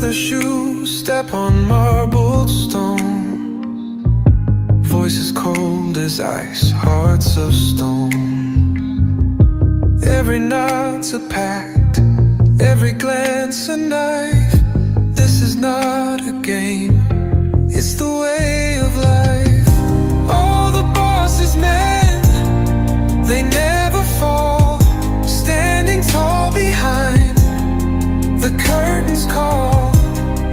leather shoes, step on marbled stone. Voices cold as ice, hearts of stone. Every nod's a pact, every glance a knife. This is not a game, it's the way of life. All the boss's men, they never fall, standing tall behind the curtain's call,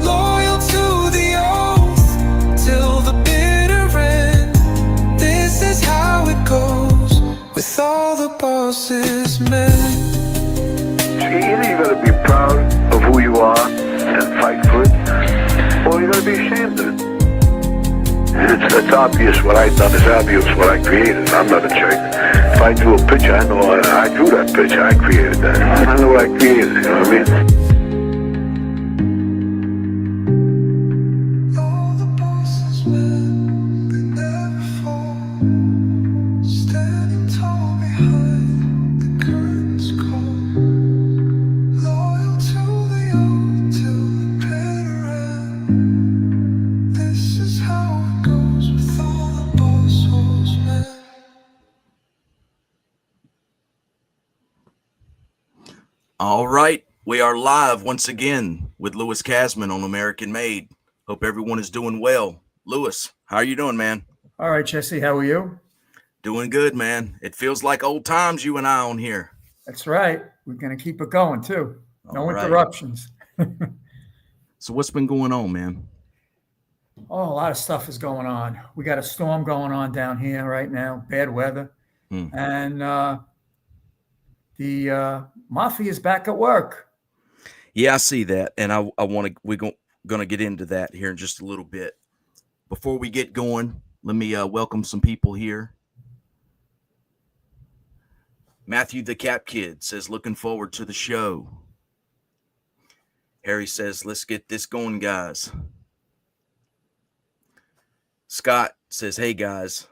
loyal to the oath till the bitter end. This is how it goes with all the boss's men. Either you gotta be proud of who you are and fight for it, or you gotta be ashamed of it. It's obvious what I've done is obvious what I created. I'm not a jerk. If I drew a picture, I know I drew that picture. I created that. I know what I created, you know what I mean? All the boss's men, they never fall, standing tall behind the curtain's call, loyal to the oath till the bitter end. This is how it goes with all the boss's men. All right, we are live once again with Louis Kasman on American Made. Hope everyone is doing well. Louis, how are you doing, man? All right, Jesse, how are you? Doing good, man. It feels like old times, you and I on here. That's right. We're going to keep it going, too. No All right. interruptions. So what's been going on, man? Oh, a lot of stuff is going on. We got a storm going on down here right now, bad weather. And the Mafia is back at work. Yeah, I see that, and we're going to get into that here in just a little bit. Before we get going, let me welcome some people here. Matthew the Cap Kid says, looking forward to the show. Harry says, let's get this going, guys. Scott says, hey, guys.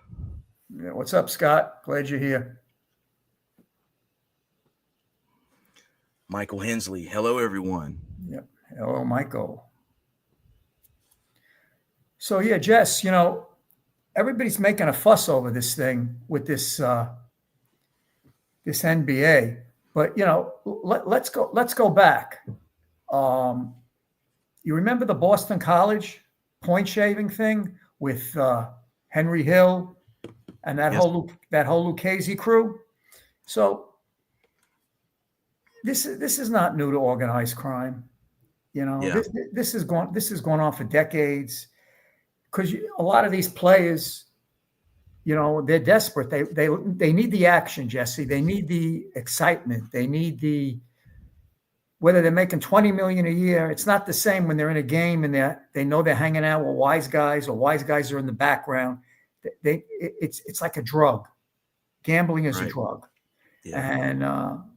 Yeah, what's up, Scott? Glad you're here. Michael Hensley, hello, everyone. Yep. Hello, Michael. So, yeah, Jess, everybody's making a fuss over this thing with this this NBA. But, let's go back. You remember the Boston College point shaving thing with Henry Hill and that whole Lucchese crew? So this is not new to organized crime. This has gone on for decades, because a lot of these players, they're desperate. They need the action, Jesse. They need the excitement. They need whether they're making $20 million a year. It's not the same when they're in a game and they know they're hanging out with wise guys, or wise guys are in the background. It's like a drug. Gambling is a drug. Yeah. And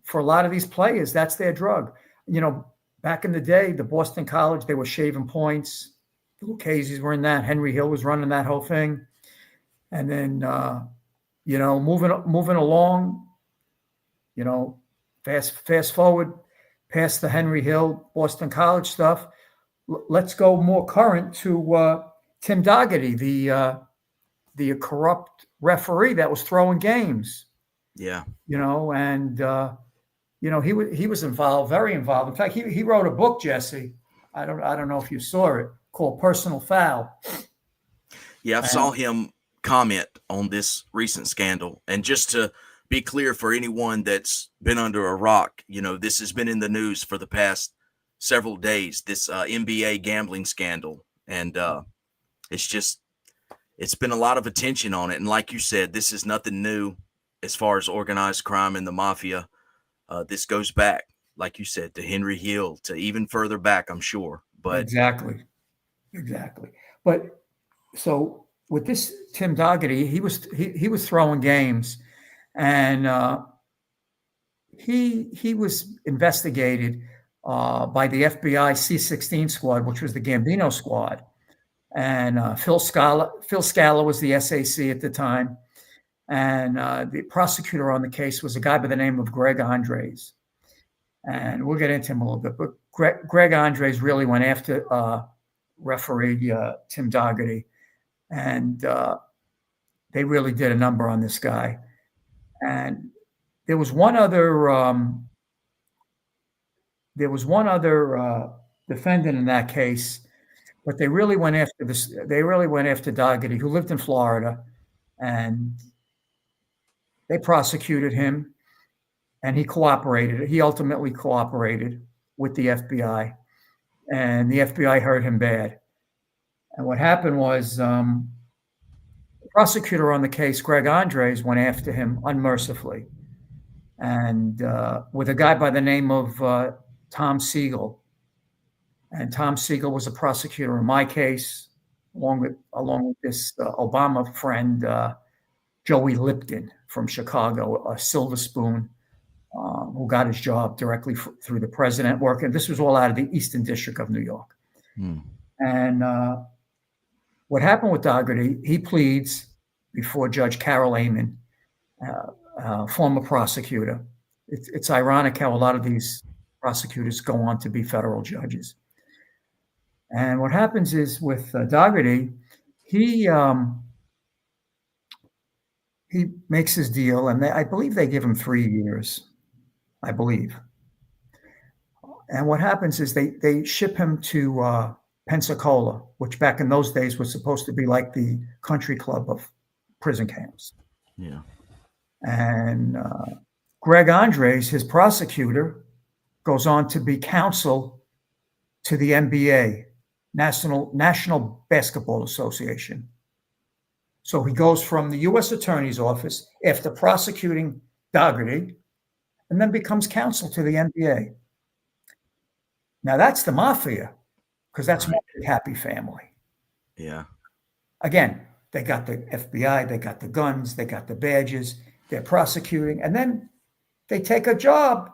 for a lot of these players, that's their drug. Back in the day, the Boston College, they were shaving points. The Lucchese's were in that. Henry Hill was running that whole thing. And then, moving along, fast forward past the Henry Hill, Boston College stuff. Let's go more current to Tim Dougherty, the corrupt referee that was throwing games. Yeah. He was involved, very involved. In fact, he wrote a book, Jesse. I don't know if you saw it, called Personal Foul. Yeah, I saw him comment on this recent scandal. And just to be clear for anyone that's been under a rock, this has been in the news for the past several days, this NBA gambling scandal. And it's been a lot of attention on it. And like you said, this is nothing new as far as organized crime and the mafia. This goes back, like you said, to Henry Hill, to even further back, I'm sure. But exactly. But so with this Tim Dougherty, he was throwing games, and he was investigated by the FBI C-16 squad, which was the Gambino squad, and Phil Scala was the SAC at the time. And the prosecutor on the case was a guy by the name of Greg Andres. And we'll get into him a little bit. But Greg Andres really went after referee Tim Dougherty, and they really did a number on this guy. And there was one other defendant in that case, but they really went after this. They really went after Dougherty, who lived in Florida, and they prosecuted him, and he cooperated. He ultimately cooperated with the FBI, and the FBI hurt him bad. And what happened was the prosecutor on the case, Greg Andres, went after him unmercifully, and with a guy by the name of Tom Siegel. And Tom Siegel was a prosecutor in my case, along with this Obama friend, Joey Lipton from Chicago, a silver spoon, who got his job directly through the president working. This was all out of the Eastern District of New York. And what happened with Dougherty, he pleads before Judge Carol Amon, former prosecutor. It's ironic how a lot of these prosecutors go on to be federal judges. And what happens is with Dougherty, he makes his deal, and I believe they give him 3 years, I believe. And what happens is they ship him to Pensacola, which back in those days was supposed to be like the country club of prison camps. Yeah. And Greg Andres, his prosecutor, goes on to be counsel to the NBA, National Basketball Association. So he goes from the U.S. Attorney's Office after prosecuting Dougherty, and then becomes counsel to the NBA. Now that's the mafia, because that's one big happy family. Yeah. Again, they got the FBI, they got the guns, they got the badges, they're prosecuting, and then they take a job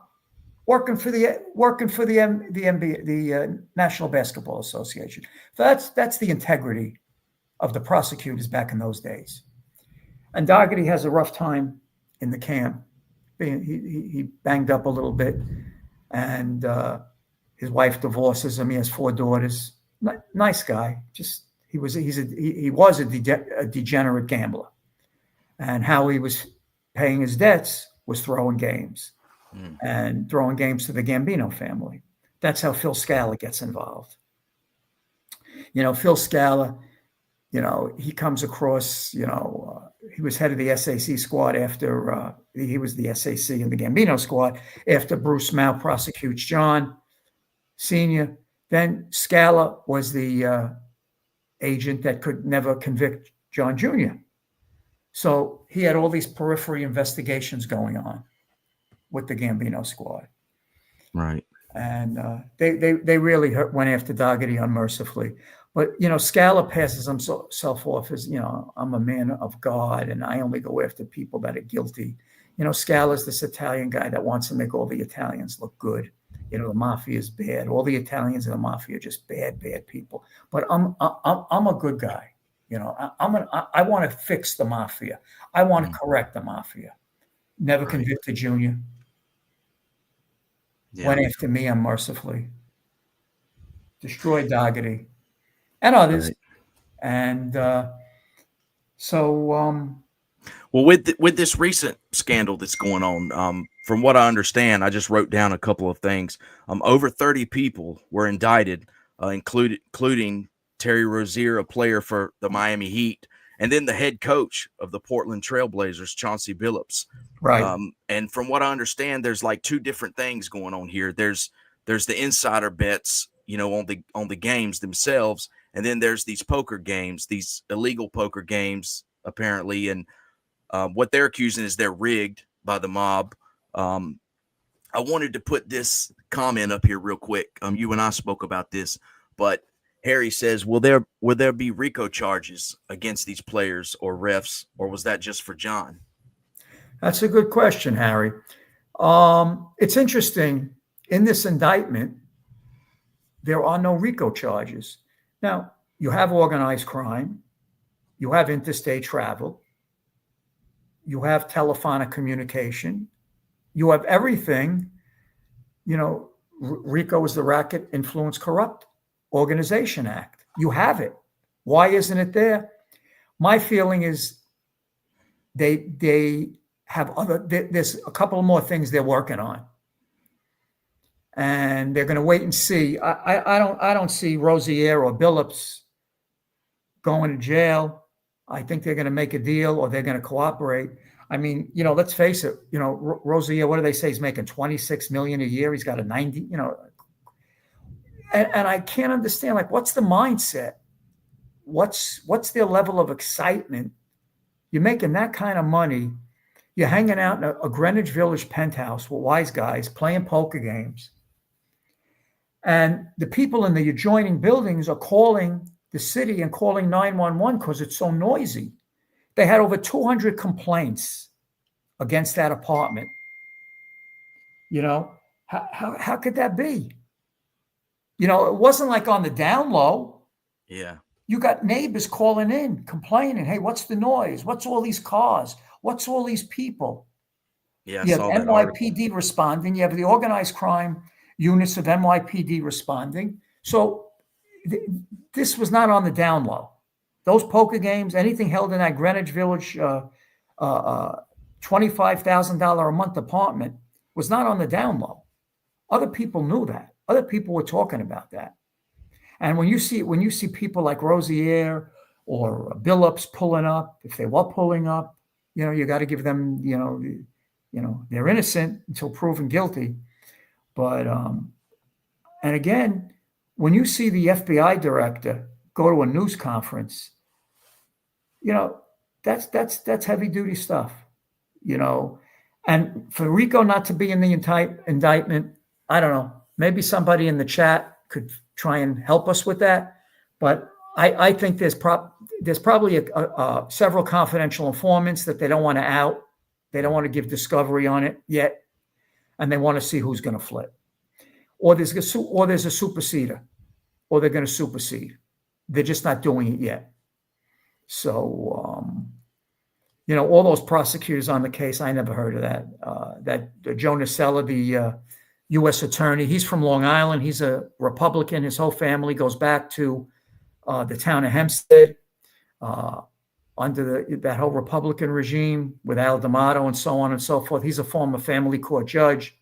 working for the NBA, the National Basketball Association. So that's the integrity of the prosecutors back in those days. And Dougherty has a rough time in the camp. He banged up a little bit, and his wife divorces him. He has 4 daughters. Nice guy. Just he was a degenerate gambler, and how he was paying his debts was throwing games, and throwing games to the Gambino family. That's how Phil Scala gets involved. Phil Scala, he comes across, he was head of the SAC squad after he was the SAC in the Gambino squad after Bruce Mao prosecutes John Sr. Then Scala was the agent that could never convict John Jr. So he had all these periphery investigations going on with the Gambino squad. Right. And they really went after Dougherty unmercifully. But, Scala passes himself off as, I'm a man of God and I only go after people that are guilty. Scala's this Italian guy that wants to make all the Italians look good. The mafia is bad. All the Italians in the mafia are just bad people. But I'm a good guy. I want to fix the mafia. I want to correct the mafia. Never convicted Junior. Yeah. Went after me unmercifully. Destroyed Dougherty and others. Right. And well, with this recent scandal that's going on, from what I understand, I just wrote down a couple of things. Over 30 people were indicted, including Terry Rozier, a player for the Miami Heat, and then the head coach of the Portland Trailblazers, Chauncey Billups. Right. And from what I understand, there's like 2 different things going on here. There's the insider bets, on the games themselves, and then there's these poker games, these illegal poker games, apparently, and what they're accusing is they're rigged by the mob. I wanted to put this comment up here real quick. You and I spoke about this, but Harry says, will there be RICO charges against these players or refs, or was that just for John? That's a good question, Harry. It's interesting. In this indictment, there are no RICO charges. Now, you have organized crime, you have interstate travel, you have telephonic communication, you have everything, RICO is the Racket Influence Corrupt Organization Act. You have it. Why isn't it there? My feeling is they have there's a couple more things they're working on, and they're going to wait and see. I don't see Rosier or Billups going to jail. I think they're going to make a deal, or they're going to cooperate. I mean, let's face it. Rosier, what do they say? He's making $26 million a year. He's got a 90. And I can't understand. Like, what's the mindset? What's their level of excitement? You're making that kind of money. You're hanging out in a Greenwich Village penthouse with wise guys playing poker games. And the people in the adjoining buildings are calling the city and calling 911 because it's so noisy. They had over 200 complaints against that apartment. How could that be? It wasn't like on the down low. Yeah. You got neighbors calling in, complaining, hey, what's the noise? What's all these cars? What's all these people? Yeah, you have NYPD responding. You have the organized crime units of NYPD responding. So this was not on the down low. Those poker games, anything held in that Greenwich Village $25,000 a month apartment was not on the down low. Other people knew that. Other people were talking about that. And when you see people like Rosier or Billups pulling up, if they were pulling up, you got to give them, they're innocent until proven guilty. But and again, when you see the FBI director go to a news conference, that's heavy duty stuff, And for RICO not to be in the indictment, I don't know. Maybe somebody in the chat could try and help us with that. But I think there's probably several confidential informants that they don't want to out. They don't want to give discovery on it yet, and they want to see who's going to flip. Or there's a superseder, or they're going to supersede. They're just not doing it yet. So, all those prosecutors on the case, I never heard of that. That Joe Nacella, the U.S. attorney, he's from Long Island. He's a Republican. His whole family goes back to the town of Hempstead under that whole Republican regime with Al D'Amato and so on and so forth. He's a former family court judge.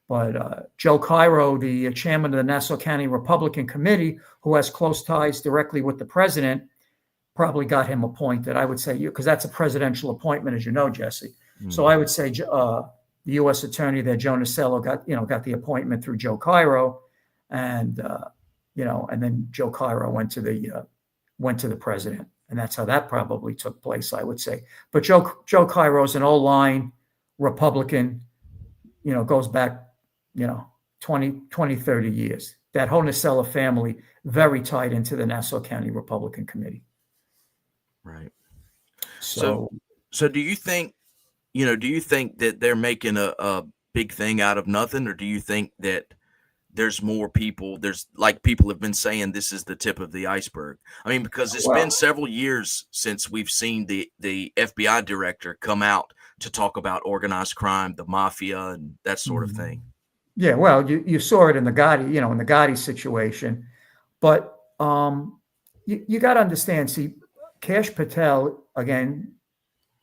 But Joe Cairo, the chairman of the Nassau County Republican Committee, who has close ties directly with the president, probably got him appointed. I would say, because that's a presidential appointment, as you know, Jesse. Mm-hmm. So I would say the U.S. attorney there, Joe Nacella, got the appointment through Joe Cairo, and and then Joe Cairo went to the president, and that's how that probably took place, I would say. But Joe Cairo's an old line Republican, goes back 20, 30 years. That whole Nacella family, very tied into the Nassau County Republican Committee. Right. So do you think, that they're making a big thing out of nothing, or do you think that there's more people? There's, like, people have been saying this is the tip of the iceberg. I mean, because it's been several years since we've seen the FBI director come out to talk about organized crime, the mafia, and that sort of thing. Yeah, well, you saw it in the Gotti, in the Gotti situation, but you got to understand. See, Kash Patel, again,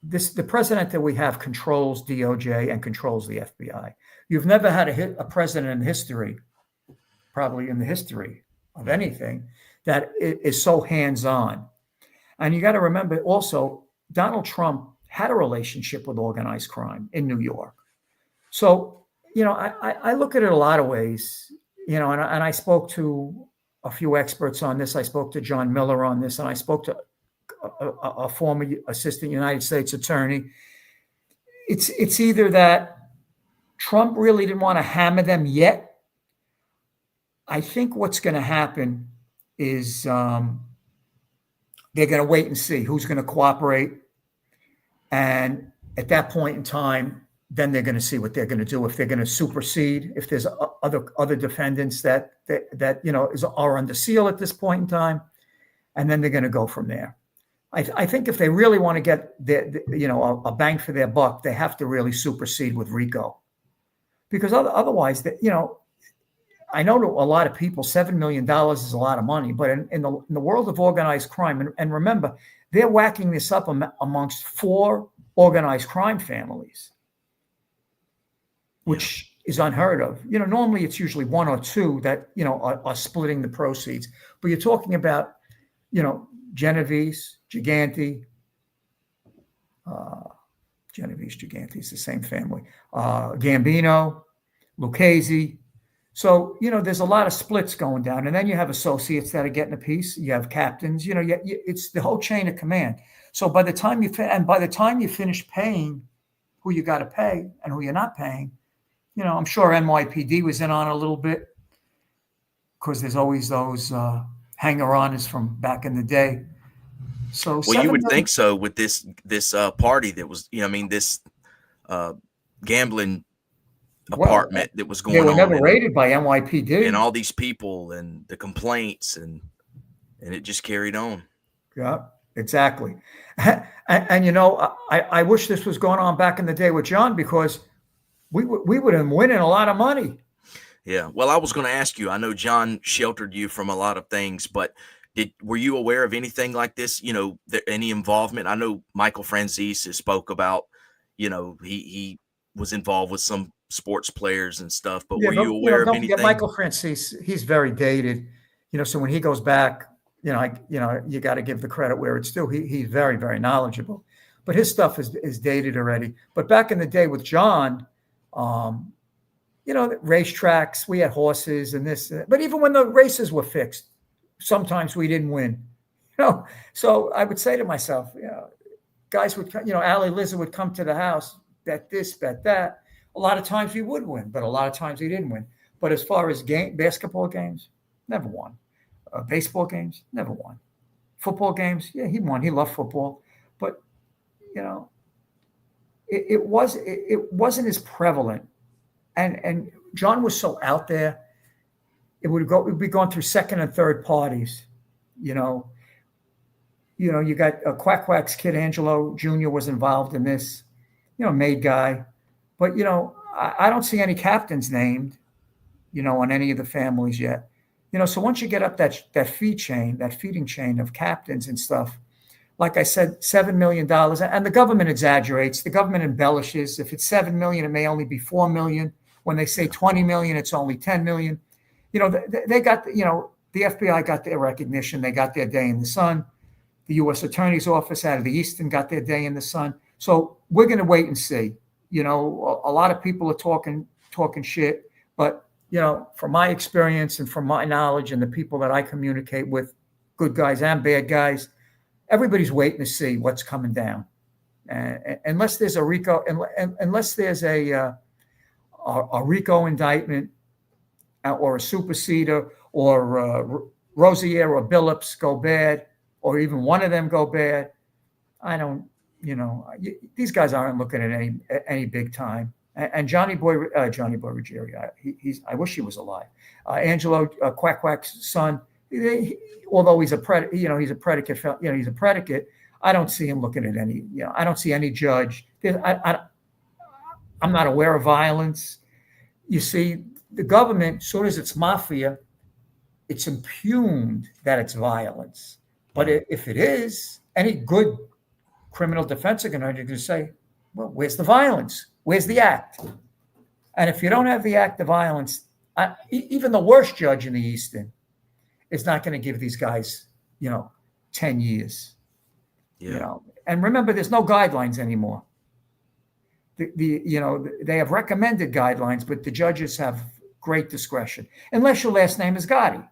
the president that we have controls DOJ and controls the FBI. You've never had a president in history, probably in the history of anything, that is so hands-on. And you got to remember also, Donald Trump had a relationship with organized crime in New York. So, I look at it a lot of ways, and I spoke to a few experts on this. I spoke to John Miller on this, and I spoke to a former assistant United States attorney. It's either that Trump really didn't want to hammer them yet. I think what's going to happen is they're going to wait and see who's going to cooperate. And at that point in time, then they're going to see what they're going to do, if they're going to supersede, if there's other defendants that are under seal at this point in time, and then they're going to go from there. I think if they really want to get a bang for their buck, they have to really supersede with RICO, because otherwise, I know to a lot of people, $7 million is a lot of money, but in the world of organized crime, and remember, they're whacking this up amongst 4 organized crime families, which is unheard of. Normally it's usually 1 or 2 that, are splitting the proceeds. But you're talking about, Genovese, Giganti, it's the same family, Gambino, Lucchese. So, there's a lot of splits going down. And then you have associates that are getting a piece. You have captains, it's the whole chain of command. So by the time you finish paying who you got to pay and who you're not paying, I'm sure NYPD was in on it a little bit, because there's always those hanger-oners from back in the day. So, well, you would think so with this party that was, this gambling apartment that was going on. They were never raided by NYPD. And all these people and the complaints, and it just carried on. Yeah, exactly. And I wish this was going on back in the day with John, because we would have been winning a lot of money. Yeah. Well, I was going to ask you, I know John sheltered you from a lot of things, but were you aware of anything like this? Any involvement? I know Michael Franzese has spoke about, he was involved with some sports players and stuff, but were you aware of anything? Michael Franzese, he's very dated, so when he goes back, you got to give the credit where it's due. He's very, very knowledgeable, but his stuff is dated already. But back in the day with John, racetracks, we had horses and this, but even when the races were fixed, sometimes we didn't win, So I would say to myself, guys would, Ali Lizard would come to the house, bet this, bet that. A lot of times we would win, but a lot of times we didn't win. But as far as basketball games, never won. Baseball games, never won. Football games, yeah, he won. He loved football, but it wasn't as prevalent. And John was so out there. It would be going through second and third parties. You got Quack Quack's kid Angelo Jr. was involved in this. Made guy. But, I don't see any captains named, on any of the families yet. So once you get up that feeding chain of captains and stuff, like I said, $7 million, and the government exaggerates, the government embellishes. If it's $7 million, it may only be $4 million. When they say $20 million, it's only $10 million. They got, the FBI got their recognition. They got their day in the sun. The U.S. Attorney's Office out of the Eastern got their day in the sun. So we're going to wait and see. A lot of people are talking shit, but from my experience and from my knowledge and the people that I communicate with, good guys and bad guys, everybody's waiting to see what's coming down. Unless there's a RICO, unless there's a RICO indictment or a superseder or Rosier or Billups go bad, or even one of them go bad, I don't. These guys aren't looking at any big time. And Johnny Boy Ruggieri, I wish he was alive. Angelo Quack Quack's son, although he's a predicate, he's a predicate. I don't see him looking at any. I don't see any judge. I'm not aware of violence. You see, the government, as soon as it's mafia, it's impugned that it's violence. But if it is, any good criminal defense are going to say, well, where's the violence? Where's the act? And if you don't have the act of violence, even the worst judge in the Eastern is not going to give these guys, 10 years. Yeah. And remember, there's no guidelines anymore. They have recommended guidelines, but the judges have great discretion, unless your last name is Gotti.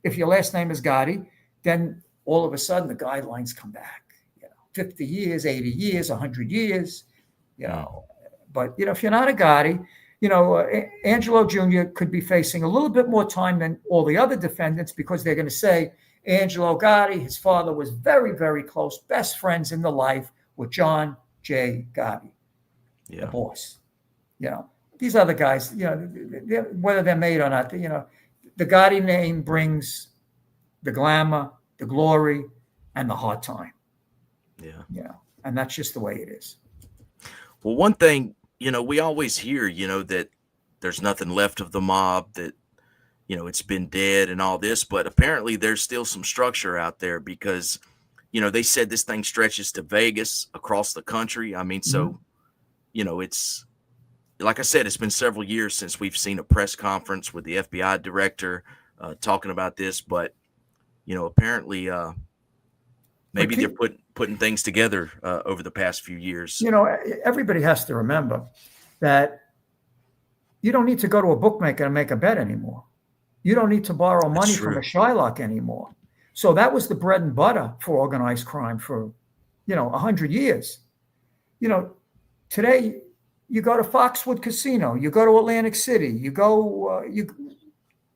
If your last name is Gotti, then all of a sudden the guidelines come back. 50 years, 80 years, 100 years, But, if you're not a Gotti, Angelo Jr. could be facing a little bit more time than all the other defendants, because they're going to say Angelo Gotti, his father was very, very close, best friends in the life with John J. Gotti, the boss. These other guys, whether they're made or not, the Gotti name brings the glamour, the glory, and the hard time. Yeah. And that's just the way it is. Well, one thing, we always hear, that there's nothing left of the mob, that, it's been dead and all this, but apparently there's still some structure out there because, they said this thing stretches to Vegas across the country. I mean, so, it's like I said, it's been several years since we've seen a press conference with the FBI director talking about this, but, apparently maybe they're putting things together over the past few years. Everybody has to remember that you don't need to go to a bookmaker and make a bet anymore. You don't need to borrow money from a Shylock anymore. So that was the bread and butter for organized crime for, 100 years. Today you go to Foxwood Casino, you go to Atlantic City, you go, you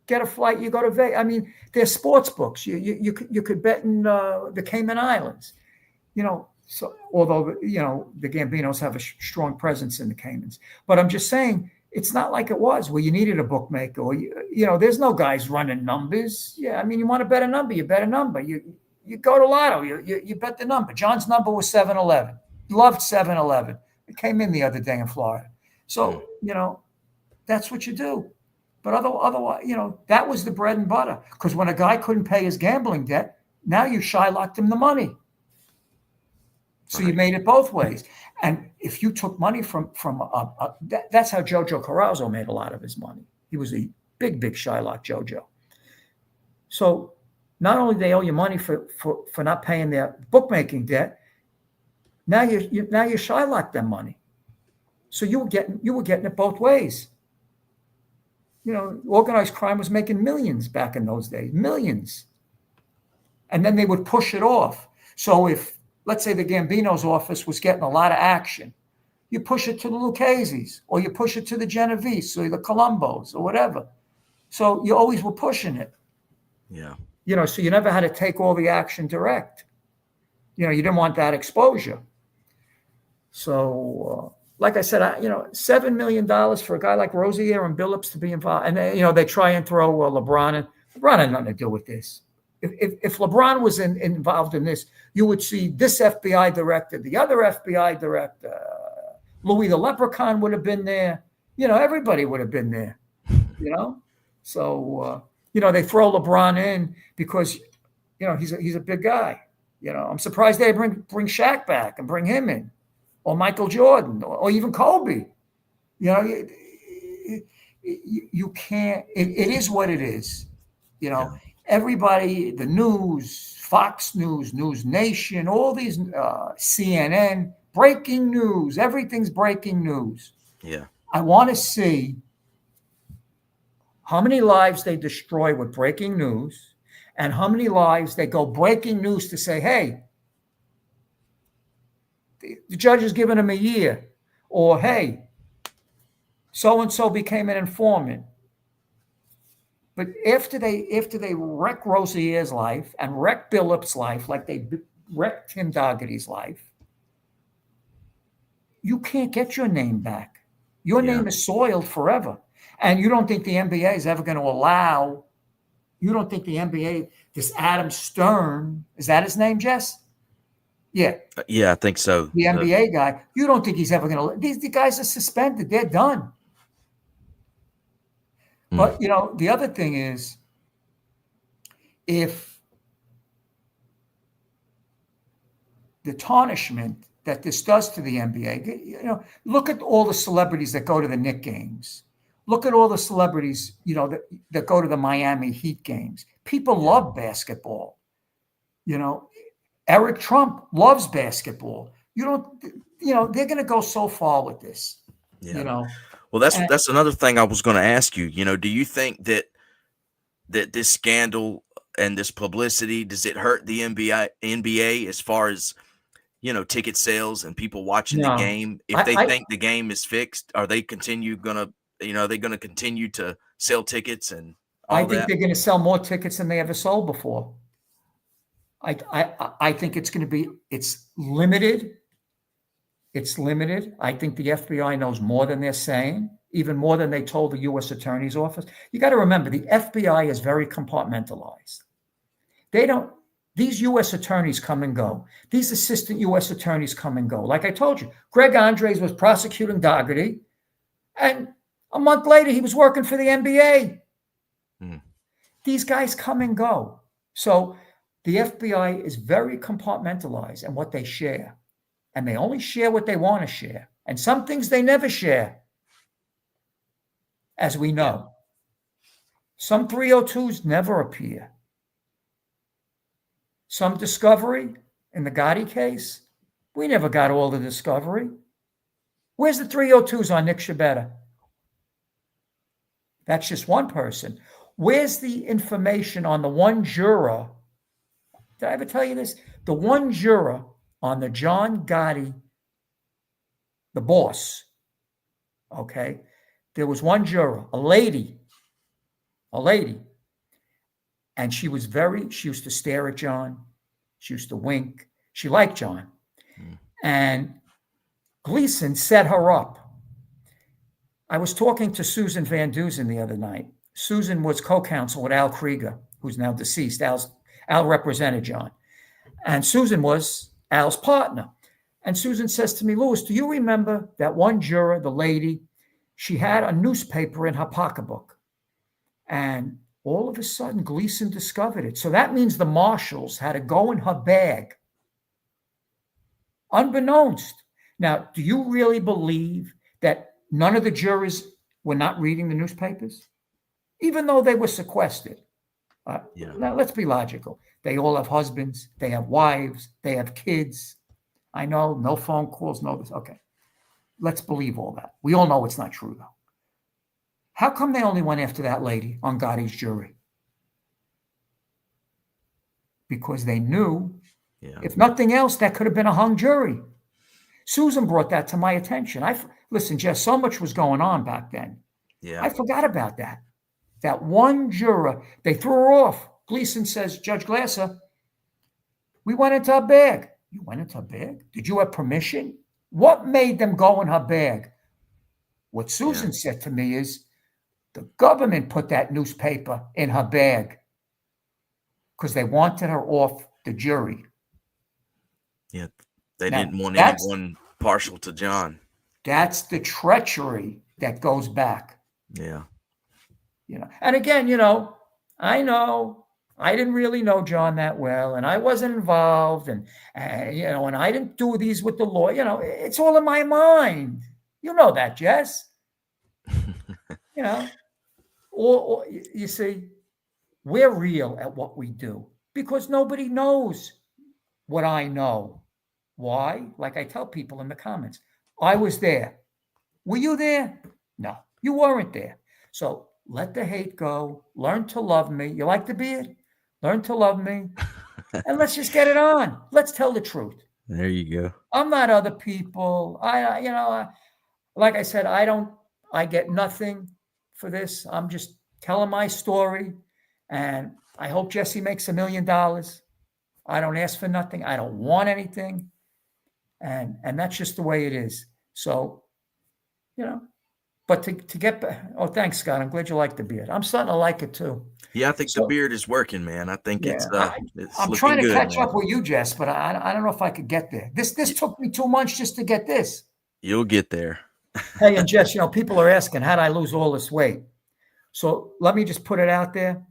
get a flight, you go to Vegas. I mean, there's sports books. You could bet in the Cayman Islands, So although, the Gambinos have a strong presence in the Caymans, but I'm just saying, it's not like it was where you needed a bookmaker or, there's no guys running numbers. Yeah. I mean, you want to bet a number, you bet a number. You go to Lotto, you bet the number. John's number was 7-11. Loved 7-11. It came in the other day in Florida. So, that's what you do. But otherwise, that was the bread and butter. Because when a guy couldn't pay his gambling debt, now you Shylocked him the money. So you made it both ways. And if you took money from that's how Jojo Carrazzo made a lot of his money. He was a big Shylock Jojo. So not only they owe you money for not paying their bookmaking debt, now you Shylock them money. So you were getting it both ways. Organized crime was making millions back in those days, millions. And then they would push it off. So if, let's say the Gambino's office was getting a lot of action, you push it to the Lucchese's, or you push it to the Genovese, or the Colombos, or whatever. So you always were pushing it. Yeah. So you never had to take all the action direct. You didn't want that exposure. So, like I said, $7 million for a guy like Rosier and Billups to be involved. And, they try and throw LeBron in. LeBron had nothing to do with this. If LeBron was involved in this, you would see this FBI director, the other FBI director, Louis the Leprechaun would have been there. Everybody would have been there, So, they throw LeBron in because, he's a big guy. I'm surprised they bring Shaq back and bring him in, or Michael Jordan, or even Kobe. You can't. It is what it is. Everybody, the news, Fox News, News Nation, all these CNN, breaking news. Everything's breaking news. Yeah. I want to see how many lives they destroy with breaking news, and how many lives they go breaking news to say, hey, the judge has given him a year, or hey, so-and-so became an informant. But after they wreck Rosier's life and wreck Billups' life, like they wrecked Tim Dougherty's life, you can't get your name back. Your name is soiled forever. And you don't think the NBA is ever going to allow, this Adam Stern, is that his name, Jess? Yeah. Yeah, I think so. The NBA guy, you don't think he's ever going to, these guys are suspended. They're done. But, the other thing is, if the tarnishment that this does to the NBA, look at all the celebrities that go to the Knicks games. Look at all the celebrities, that go to the Miami Heat games. People love basketball. Eric Trump loves basketball. They're going to go so far with this, Well, that's another thing I was going to ask you. Do you think that this scandal and this publicity, does it hurt the NBA as far as, ticket sales and people watching the game? If they think the game is fixed, are they continue to sell tickets and all I think they're going to sell more tickets than they ever sold before. I think it's going to be, it's limited. It's limited. I think the FBI knows more than they're saying, even more than they told the U.S. Attorney's Office. You got to remember, the FBI is very compartmentalized. These U.S. attorneys come and go. These assistant U.S. attorneys come and go. Like I told you, Greg Andres was prosecuting Dougherty, and a month later he was working for the NBA. These guys come and go. So the FBI is very compartmentalized in what they share. And they only share what they want to share. And some things they never share, as we know. Yeah. Some 302s never appear. Some discovery in the Gotti case, we never got all the discovery. Where's the 302s on Nick Shabetta? That's just one person. Where's the information on the one juror? Did I ever tell you this? The one juror on the John Gotti, the boss, okay? There was one juror, a lady, and she used to stare at John. She used to wink. She liked John. And Gleason set her up. I was talking to Susan Van Dusen the other night. Susan was co-counsel with Al Krieger, who's now deceased. Al represented John. And Susan was Al's partner. And Susan says to me, Louis, do you remember that one juror, the lady, she had a newspaper in her pocketbook. And all of a sudden, Gleason discovered it. So that means the marshals had to go in her bag, unbeknownst. Now, do you really believe that none of the jurors were not reading the newspapers? Even though they were sequestered. Now, let's be logical. They all have husbands. They have wives. They have kids. I know, no phone calls, no this. Okay. Let's believe all that. We all know it's not true, though. How come they only went after that lady on Gotti's jury? Because they knew, if nothing else, that could have been a hung jury. Susan brought that to my attention. Listen, Jess, so much was going on back then. Yeah. I forgot about that. That one juror, they threw her off. Gleason says, Judge Glasser, we went into her bag. You went into her bag? Did you have permission? What made them go in her bag? What Susan said to me is, the government put that newspaper in her bag because they wanted her off the jury. Yeah, they didn't want anyone partial to John. That's the treachery that goes back. Yeah. And again, I know I didn't really know John that well, and I wasn't involved, and and I didn't do these with the law. It's all in my mind. You know that, Jess. Or you see, we're real at what we do because nobody knows what I know. Why? Like I tell people in the comments, I was there. Were you there? No, you weren't there. So let the hate go. Learn to love me. You like the beard? Learn to love me. And let's just get it on. Let's tell the truth. There you go. I'm not other people. Like I said, I get nothing for this. I'm just telling my story. And I hope Jesse makes $1 million. I don't ask for nothing. I don't want anything. And that's just the way it is. So, but to get back, thanks, Scott. I'm glad you like the beard. I'm starting to like it too. Yeah, I think the beard is working, man. I think it's I'm trying to catch up with you, Jess, but I don't know if I could get there. This took me 2 months just to get this. You'll get there. Hey, and Jess, people are asking, how did I lose all this weight? So let me just put it out there.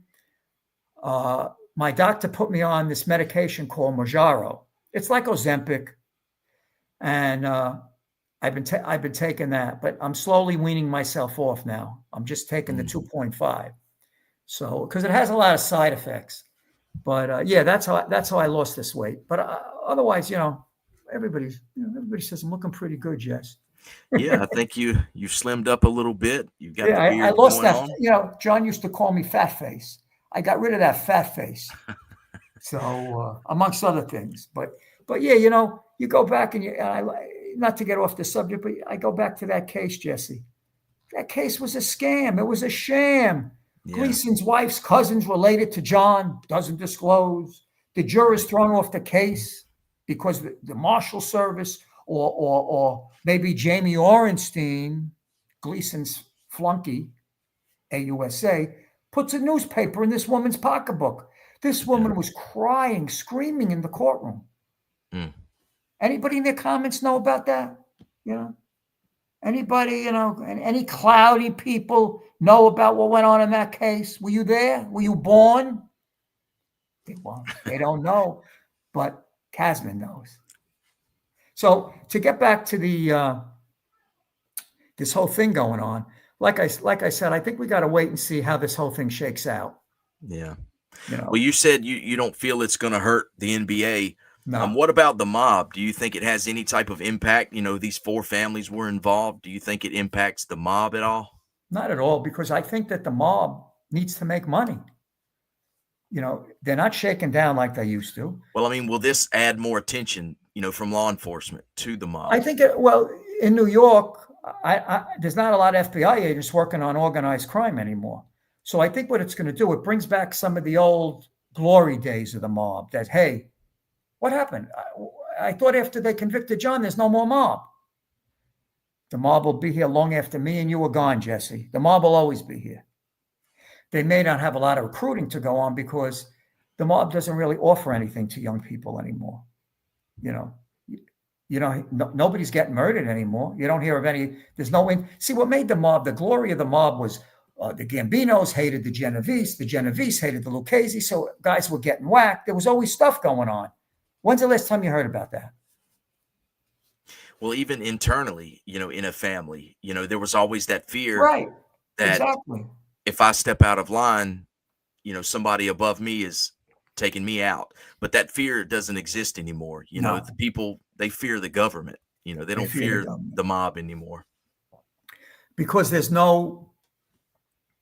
My doctor put me on this medication called Mounjaro. It's like Ozempic. And I've been taking that, but I'm slowly weaning myself off now. I'm just taking the 2.5. So, because it has a lot of side effects. But that's how I lost this weight. But otherwise, everybody says I'm looking pretty good, Jess. Yeah, I think you slimmed up a little bit. You got the beard I lost that. on. John used to call me fat face. I got rid of that fat face. So amongst other things, but yeah, you go back and not to get off the subject, but I go back to that case, Jesse. That case was a scam. It was a sham. Yeah. Gleason's wife's cousin's related to John, doesn't disclose. The jurors thrown off the case because the Marshal Service or maybe Jamie Orenstein, Gleason's flunky, AUSA, puts a newspaper in this woman's pocketbook. This woman was crying, screaming in the courtroom. Anybody in the comments know about that? Anybody, any cloudy people know about what went on in that case? Were you there? Were you born? They don't know, but Kasman knows. So to get back to the this whole thing going on, like I said, I think we got to wait and see how this whole thing shakes out. Yeah. Well, you said you don't feel it's going to hurt the NBA. No. What about the mob? Do you think it has any type of impact? These 4 families were involved. Do you think it impacts the mob at all? Not at all, because I think that the mob needs to make money. They're not shaken down like they used to. Well, I mean, will this add more attention, from law enforcement to the mob? I think, in New York, there's not a lot of FBI agents working on organized crime anymore. So I think what it's going to do, it brings back some of the old glory days of the mob. That, hey, what happened? I thought after they convicted John, there's no more mob. The mob will be here long after me and you are gone, Jesse. The mob will always be here. They may not have a lot of recruiting to go on because the mob doesn't really offer anything to young people anymore. Nobody's getting murdered anymore. You don't hear of any. There's no. See, what made the mob, the glory of the mob was the Gambinos hated the Genovese hated the Lucchese, so guys were getting whacked. There was always stuff going on. When's the last time you heard about that? Well, even internally, in a family, there was always that fear, right? That exactly. If I step out of line, somebody above me is taking me out. But that fear doesn't exist anymore. The people, they fear the government. They don't fear the mob anymore. Because there's no,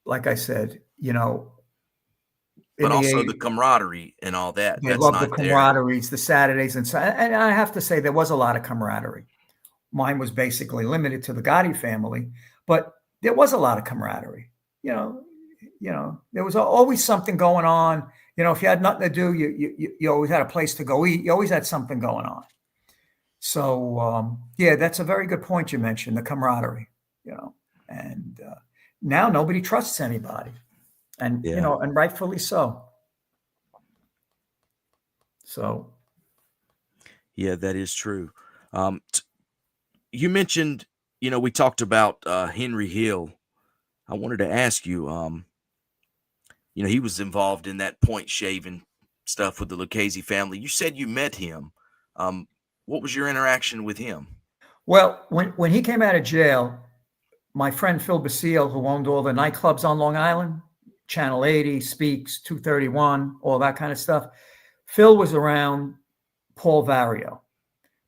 like I said, but also the camaraderie and all that. They love the camaraderie. It's the Saturdays and I have to say there was a lot of camaraderie. Mine was basically limited to the Gotti family, but there was a lot of camaraderie. There was always something going on. If you had nothing to do, you always had a place to go eat. You always had something going on. So that's a very good point you mentioned, the camaraderie. And now nobody trusts anybody, and and rightfully so. So, yeah, that is true. You mentioned, we talked about Henry Hill. I wanted to ask you, he was involved in that point shaving stuff with the Lucchese family. You said you met him. What was your interaction with him? Well, when he came out of jail, my friend Phil Basile, who owned all the nightclubs on Long Island, Channel 80, Speaks, 231, all that kind of stuff, Phil was around Paul Vario.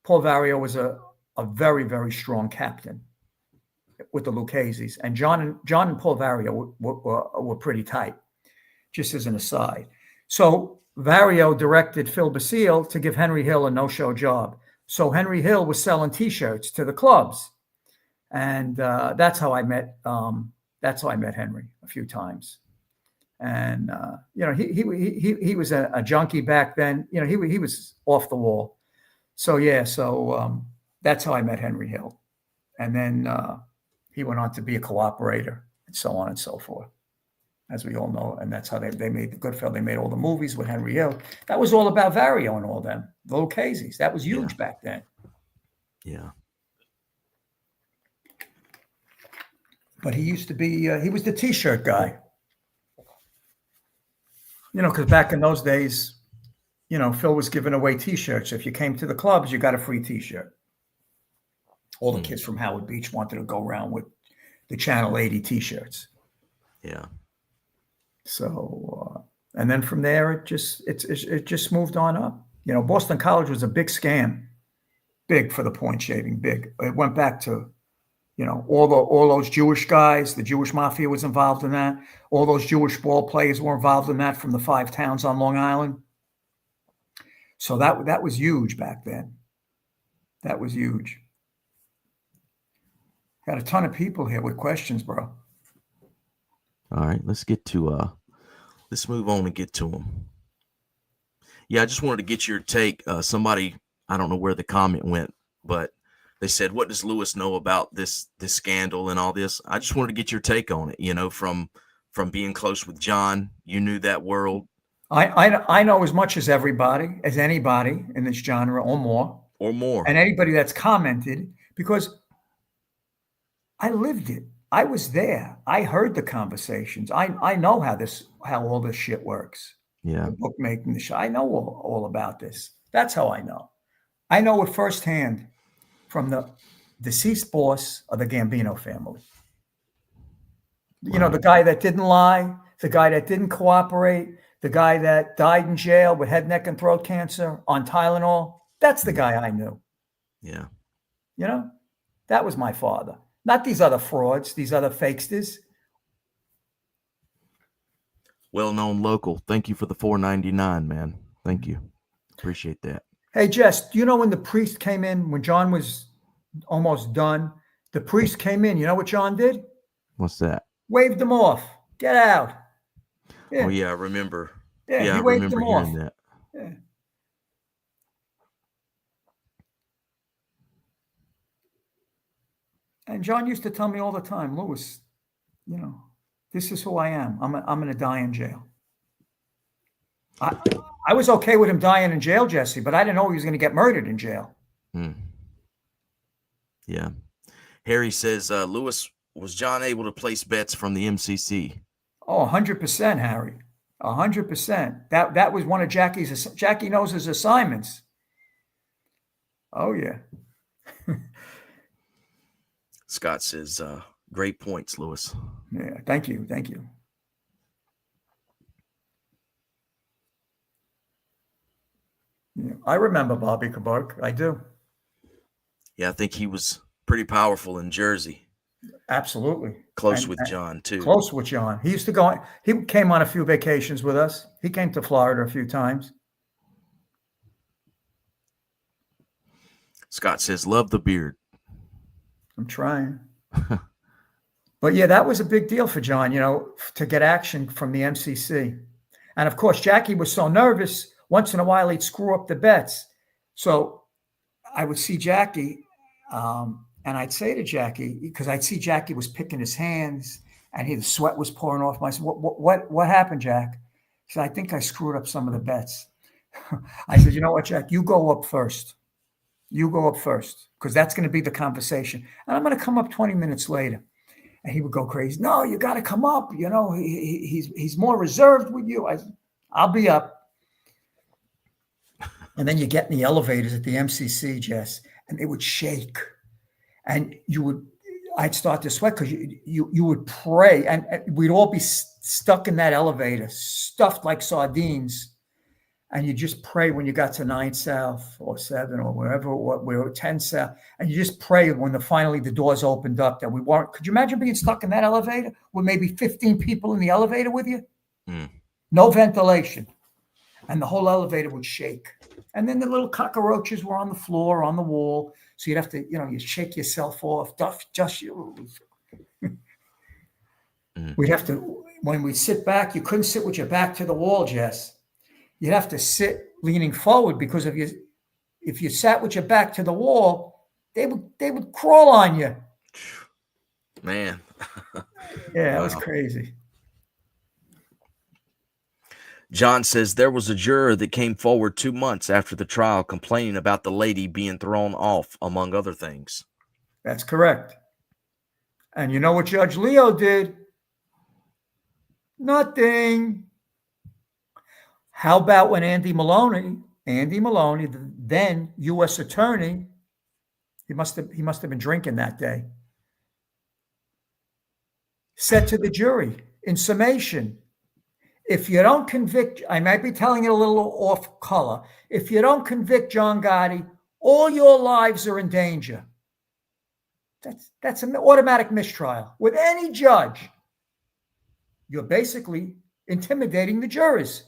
Paul Vario was a very, very strong captain with the Lucchese's, and John and Paul Vario were pretty tight, just as an aside. So Vario directed Phil Basile to give Henry Hill a no-show job. So Henry Hill was selling T-shirts to the clubs, and that's how I met. That's how I met Henry a few times. And he was a junkie back then. He was off the wall. So that's how I met Henry Hill, and then he went on to be a cooperator, and so on and so forth, as we all know. And that's how they made the Goodfellas. They made all the movies with Henry Hill. That was all about Vario and all them, the Lucchese's. That was huge back then. Yeah. But he used to be, he was the T-shirt guy. Because back in those days, Phil was giving away T-shirts. If you came to the clubs, you got a free T-shirt. All the kids from Howard Beach wanted to go around with the Channel 80 T-shirts. Yeah. So, and then from there, it just moved on up. Boston College was a big scam, big for the point shaving, big. It went back to, all those Jewish guys. The Jewish Mafia was involved in that. All those Jewish ball players were involved in that from the 5 towns on Long Island. So that was huge back then. That was huge. Got a ton of people here with questions, bro. All right, let's move on and get to them. Yeah, I just wanted to get your take. Somebody, I don't know where the comment went, but they said, "What does Lewis know about this scandal and all this?" I just wanted to get your take on it. From being close with John, you knew that world. I know as much as anybody in this genre, or more, and anybody that's commented, because I lived it. I was there. I heard the conversations. I know how all this shit works. Yeah. The bookmaking, the show. I know all about this. That's how I know. I know it firsthand from the deceased boss of the Gambino family. You know, the guy that didn't lie, the guy that didn't cooperate, the guy that died in jail with head, neck, and throat cancer on Tylenol. That's the guy I knew. Yeah. You know, that was my father. Not these other frauds, these other fakesters. Well-known local. Thank you for the $4.99, man. Thank you. Appreciate that. Hey, Jess, do you know when the priest came in, when John was almost done, the priest came in. You know what John did? What's that? Waved him off. Get out. Yeah. Oh, yeah, I remember. Yeah, I remember hearing that. Yeah. And John used to tell me all the time, Lewis, you know, this is who I am. I'm going to die in jail. I was okay with him dying in jail, Jesse, but I didn't know he was going to get murdered in jail. Yeah. Harry says, Lewis, was John able to place bets from the MCC? Oh, 100%, Harry. 100%. That was one of Jackie knows his assignments. Oh, yeah. Scott says, great points, Lewis. Yeah, thank you. Thank you. Yeah, I remember Bobby Kabark. I do. Yeah, I think he was pretty powerful in Jersey. Absolutely. Close with John, too. Close with John. He used to go, he came on a few vacations with us. He came to Florida a few times. Scott says, love the beard. I'm trying. But yeah, that was a big deal for John, you know, to get action from the MCC. And of course, Jackie was so nervous. Once in a while, he'd screw up the bets. So I would see Jackie, and I'd say to Jackie, because I'd see Jackie was picking his hands, and the sweat was pouring off my. What happened, Jack? He said, I think I screwed up some of the bets. I said, you know what, Jack? You go up first. You go up first, because that's going to be the conversation. And I'm going to come up 20 minutes later. And he would go crazy. No, you got to come up. You know, he's more reserved with you. I'll be up. And then you get in the elevators at the MCC, Jess, and they would shake. And I'd start to sweat because you would pray. And we'd all be stuck in that elevator, stuffed like sardines. And you just pray when you got to 9 South or 7 or wherever we were, 10 South. And you just pray when finally the doors opened up that we weren't. Could you imagine being stuck in that elevator with maybe 15 people in the elevator with you? No ventilation. And the whole elevator would shake. And then the little cockroaches were on the floor, on the wall. So you'd have to, you know, you shake yourself off. We'd have to, when we sit back, you couldn't sit with your back to the wall, Jess. You'd have to sit leaning forward because if you sat with your back to the wall, they would crawl on you. Man. Yeah, that was crazy. John says there was a juror that came forward 2 months after the trial complaining about the lady being thrown off, among other things. That's correct. And you know what Judge Leo did? Nothing. How about when Andy Maloney, the then U.S. attorney, he must have been drinking that day, said to the jury in summation, if you don't convict, I might be telling it a little off color, if you don't convict John Gotti, all your lives are in danger. That's an automatic mistrial. With any judge, you're basically intimidating the jurors.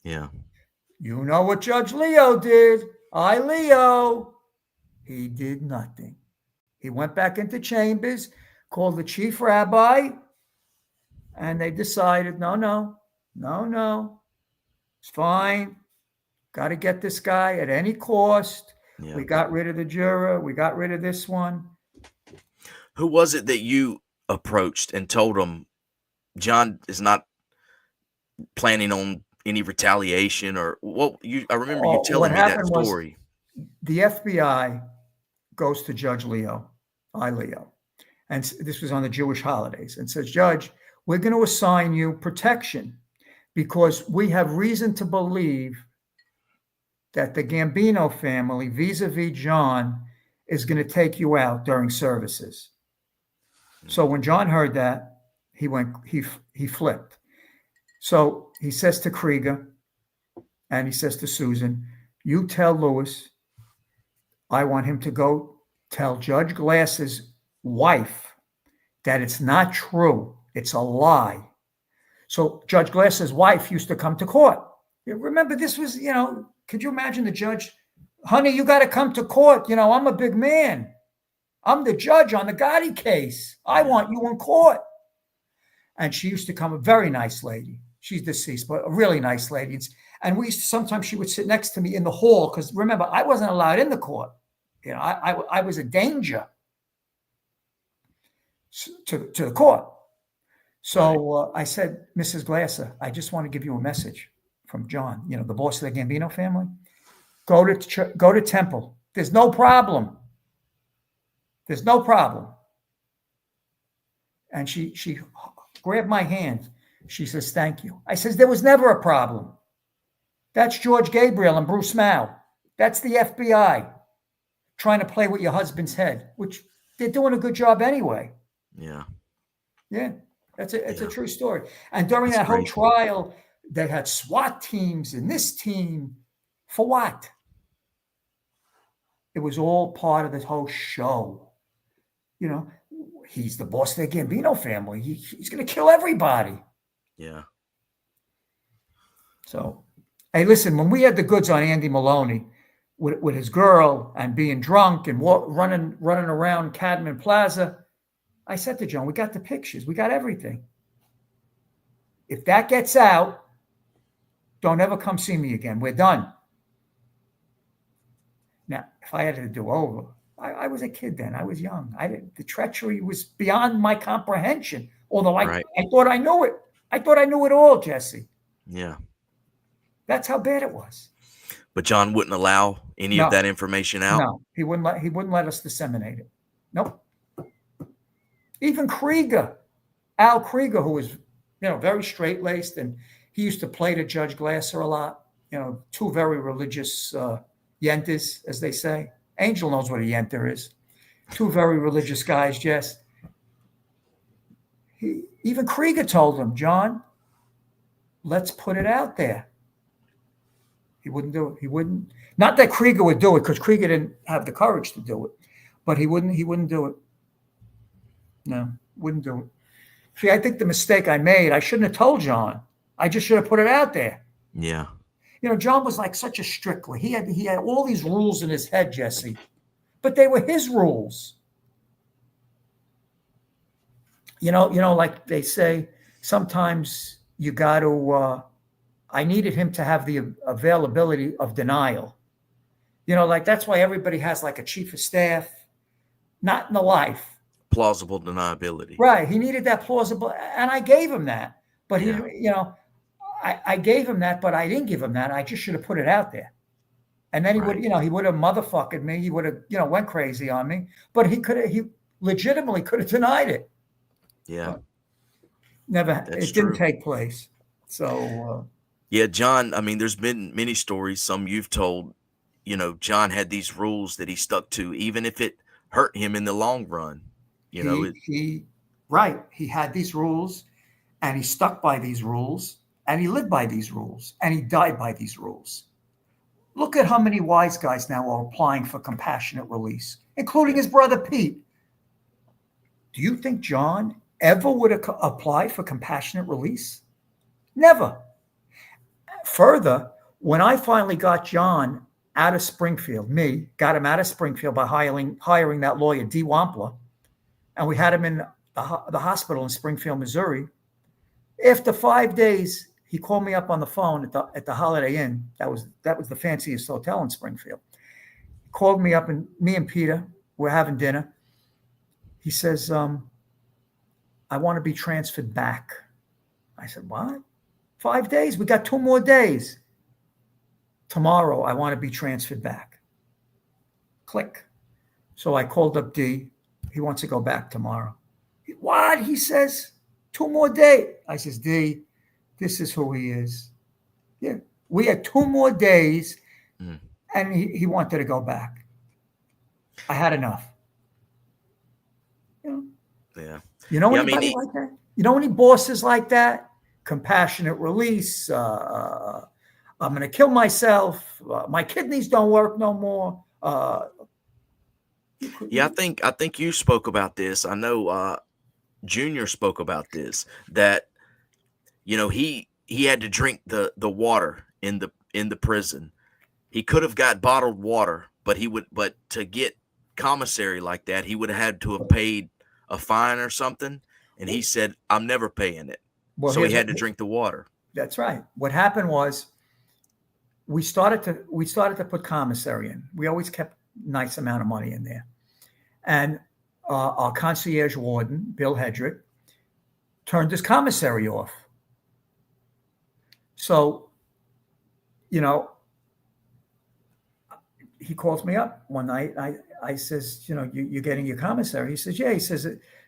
Yeah. You know what Judge Leo did. Leo. He did nothing. He went back into chambers, called the chief rabbi, and they decided, no. It's fine. Got to get this guy at any cost. Yeah. We got rid of the juror. We got rid of this one. Who was it that you approached and told him John is not planning on any retaliation or what? I remember you telling me that story. The FBI goes to Judge Leo, Leo, and this was on the Jewish holidays, and says, Judge, we're going to assign you protection because we have reason to believe that the Gambino family, vis-a-vis John, is going to take you out during services. So when John heard that, he flipped. So he says to Krieger, and he says to Susan, you tell Lewis, I want him to go tell Judge Glass's wife that it's not true. It's a lie. So Judge Glass's wife used to come to court. Remember, this was, could you imagine the judge? Honey, you got to come to court. I'm a big man. I'm the judge on the Gotti case. I want you in court. And she used to come, a very nice lady. She's deceased, but a really nice lady. And sometimes she would sit next to me in the hall because remember, I wasn't allowed in the court. I was a danger to the court. So I said, Mrs. Glasser, I just want to give you a message from John, the boss of the Gambino family. Go to Temple. There's no problem. There's no problem. And she grabbed my hand. She says, thank you. I says, there was never a problem. That's George Gabriel and Bruce Mao. That's the FBI trying to play with your husband's head, which they're doing a good job anyway. Yeah. Yeah. It's a true story. And during that whole trial, they had SWAT teams and this team. For what? It was all part of the whole show. He's the boss of the Gambino family. He's going to kill everybody. Yeah. So, hey, listen, when we had the goods on Andy Maloney with his girl and being drunk and running around Cadman Plaza, I said to John, we got the pictures. We got everything. If that gets out, don't ever come see me again. We're done. Now, if I had to do over, I was a kid then. I was young. The treachery was beyond my comprehension. Although I thought I knew it. I thought I knew it all, Jesse. Yeah. That's how bad it was. But John wouldn't allow any of that information out? No, he wouldn't let us disseminate it. Nope. Even Krieger, Al Krieger, who was, very straight-laced, and he used to play to Judge Glasser a lot. Two very religious yentas, as they say. Angel knows what a yenta is. Two very religious guys, Jess. Even Krieger told him, John, let's put it out there. He wouldn't do it. He wouldn't. Not that Krieger would do it, because Krieger didn't have the courage to do it. But he wouldn't do it. No, wouldn't do it. See, I think the mistake I made, I shouldn't have told John. I just should have put it out there. Yeah. John was like such a stickler. He had all these rules in his head, Jesse, but they were his rules. Like they say, sometimes you got to, I needed him to have the availability of denial. Like that's why everybody has like a chief of staff, not in the life. Plausible deniability. Right. He needed that plausible. And I gave him that. But I gave him that, but I didn't give him that. I just should have put it out there. And then he would have motherfucking me. He would have, went crazy on me. But he legitimately could have denied it. Yeah. It didn't take place. So yeah, John, I mean, there's been many stories, some you've told, John had these rules that he stuck to, even if it hurt him in the long run. He had these rules, and he stuck by these rules, and he lived by these rules, and he died by these rules. Look at how many wise guys now are applying for compassionate release, including his brother Pete. Do you think John ever would have applied for compassionate release? Never. Further, when I finally got John out of Springfield, got him out of Springfield by hiring that lawyer, D. Wampler, and we had him in the hospital in Springfield, Missouri. After 5 days, he called me up on the phone at the Holiday Inn. That was the fanciest hotel in Springfield. He called me up, and me and Peter were having dinner. He says, I want to be transferred back. I said, what? 5 days? We got 2 more days. Tomorrow, I want to be transferred back. Click. So I called up D. He wants to go back tomorrow. What? He says, 2 more days. I says, D, this is who he is. Yeah. We had 2 more days, and he wanted to go back. I had enough. Yeah. You know anybody like that? You know any bosses like that? Compassionate release. I'm going to kill myself. My kidneys don't work no more. Yeah, I think you spoke about this. I know Junior spoke about this, that he had to drink the water in the prison. He could have got bottled water, but to get commissary like that, he would have had to have paid a fine or something. And he said, I'm never paying it. Well, so he had to drink the water. That's right. What happened was we started to put commissary in. We always kept a nice amount of money in there. And our concierge warden, Bill Hedrick, turned his commissary off. So, he calls me up one night. I says, you're getting your commissary. He says, yeah. He says,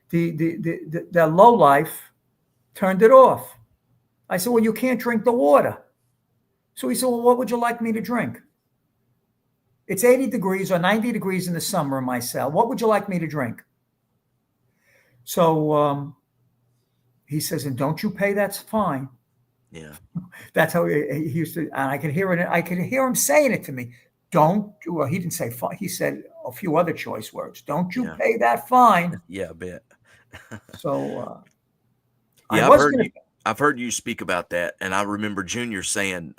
the lowlife turned it off. I said, well, you can't drink the water. So he said, well, what would you like me to drink? It's 80 degrees or 90 degrees in the summer in my cell. What would you like me to drink? So he says, and don't you pay? That's fine. Yeah. That's how he used to. And I could hear it. I could hear him saying it to me. Well, he didn't say fine. He said a few other choice words. Don't you pay that fine? Yeah, I bet. So yeah, I've heard you speak about that. And I remember Junior saying,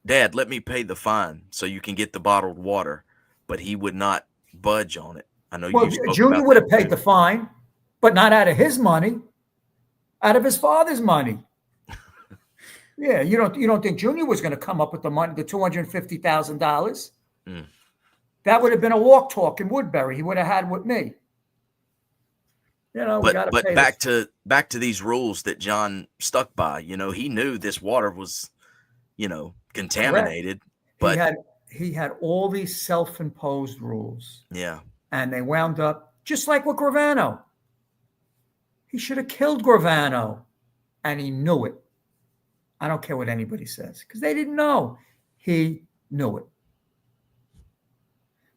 Dad, let me pay the fine so you can get the bottled water. But he would not budge on it. I know you spoke Junior about would have that paid too. the fine, but not out of his money, out of his father's money. Yeah, you don't think Junior was going to come up with the money, the $250,000? That would have been a walk talk in Woodbury. He would have had with me. But back to these rules that John stuck by. He knew this water was, contaminated. Correct. But he had all these self-imposed rules. Yeah, and they wound up just like with Gravano. He should have killed Gravano, and he knew it. I don't care what anybody says, because they didn't know. He knew it.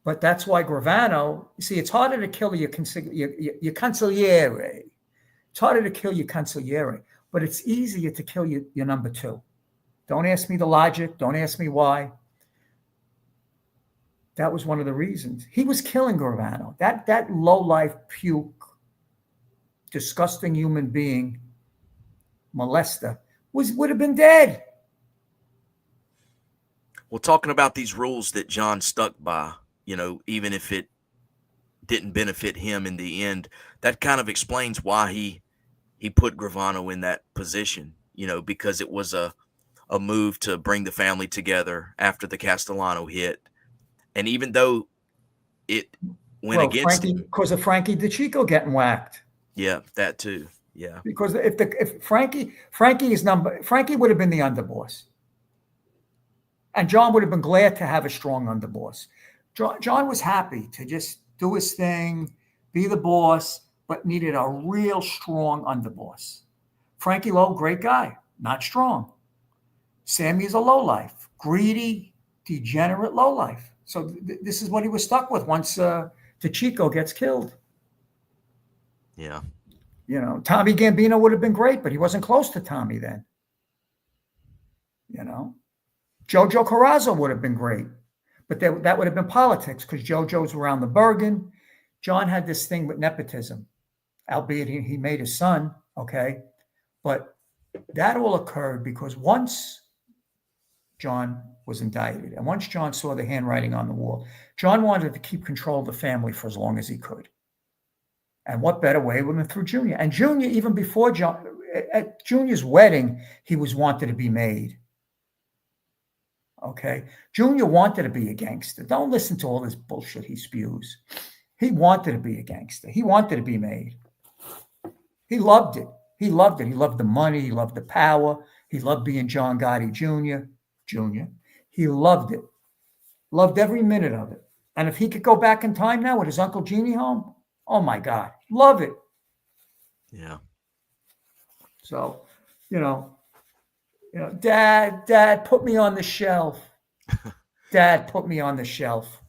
But that's why Gravano, you see, it's harder to kill your consigliere. It's harder to kill your consigliere, but it's easier to kill your number 2. Don't ask me the logic. Don't ask me why. That was one of the reasons. He was killing Gravano. That low-life puke, disgusting human being, molester, would have been dead. Well, talking about these rules that John stuck by, even if it didn't benefit him in the end, that kind of explains why he put Gravano in that position, because it was a move to bring the family together after the Castellano hit. And even though it went against him, because of Frankie DeChico getting whacked. Yeah, that too. Yeah. Because if Frankie would have been the underboss. And John would have been glad to have a strong underboss. John was happy to just do his thing, be the boss, but needed a real strong underboss. Frankie Lowe, great guy, not strong. Sammy's a lowlife, greedy, degenerate lowlife. So this is what he was stuck with once DeChico gets killed. Yeah. Tommy Gambino would have been great, but he wasn't close to Tommy then. Jojo Carrazzo would have been great, but that would have been politics because Jojo's around the Bergen. John had this thing with nepotism, albeit he made his son, okay? But that all occurred because once John was indicted and once John saw the handwriting on the wall, John wanted to keep control of the family for as long as he could. And what better way than through Junior? And Junior, even before John, at Junior's wedding, he was wanted to be made. Okay? Junior wanted to be a gangster. Don't listen to all this bullshit he spews. He wanted to be a gangster. He wanted to be made. He loved it. He loved it. He loved the money. He loved the power. He loved being John Gotti Jr. He loved it. Loved every minute of it. And if he could go back in time now with his Uncle Jeannie home, Oh my God, love it. Yeah. So, you know, Dad, put me on the shelf. Dad, put me on the shelf.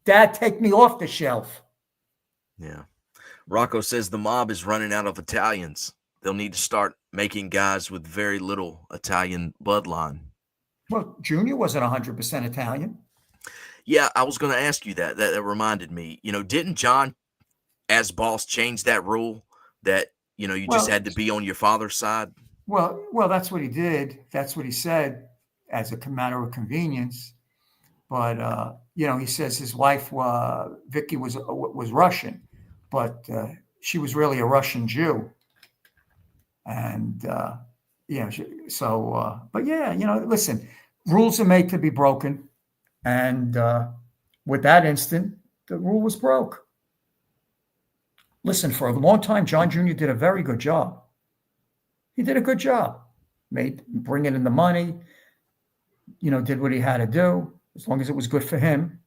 Dad, take me off the shelf. Yeah. Rocco says the mob is running out of Italians. They'll need to start making guys with very little Italian bloodline. Well, Junior wasn't 100% Italian. Yeah, I was going to ask you that. That reminded me. Didn't John, as boss, change that rule that you just had to be on your father's side? Well, that's what he did. That's what he said as a matter of convenience. But he says his wife, Vicky, was Russian, but she was really a Russian Jew. And but yeah, listen, rules are made to be broken, and with that instant, the rule was broke. Listen, for a long time, John Jr. did a very good job. He did a good job, bringing in the money, did what he had to do, as long as it was good for him.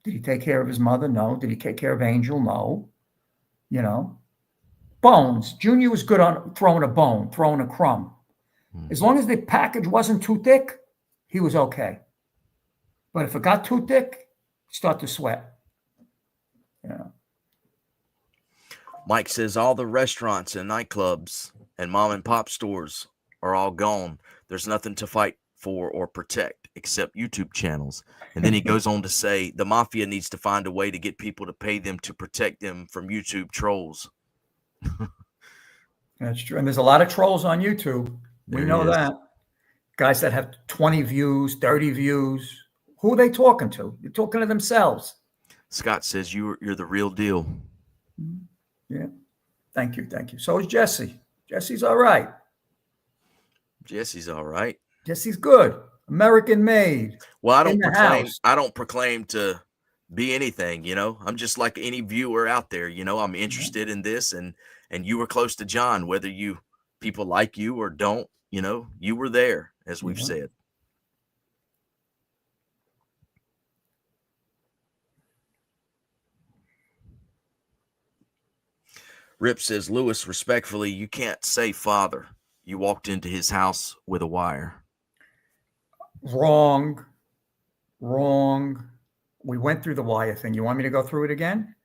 Did he take care of his mother? No. Did he take care of Angel? No. Bones. Junior was good on throwing a bone, throwing a crumb. As long as the package wasn't too thick, he was okay. But if it got too thick, start to sweat. Yeah. Mike says all the restaurants and nightclubs and mom and pop stores are all gone. There's nothing to fight for or protect except YouTube channels. And then he goes on to say the mafia needs to find a way to get people to pay them to protect them from YouTube trolls. That's true. And there's a lot of trolls on YouTube. We know that. Guys that have 20 views, 30 views. Who are they talking to? They're talking to themselves. Scott says you're the real deal. Yeah. Thank you. So is Jesse. Jesse's all right. Jesse's all right. Jesse's good. American made. Well, I don't proclaim to be anything, I'm just like any viewer out there, I'm interested in this, and you were close to John, whether people like you or don't, you were there, as we've said. Rip says, Lewis, respectfully, you can't say father. You walked into his house with a wire. Wrong. We went through the wire thing. You want me to go through it again?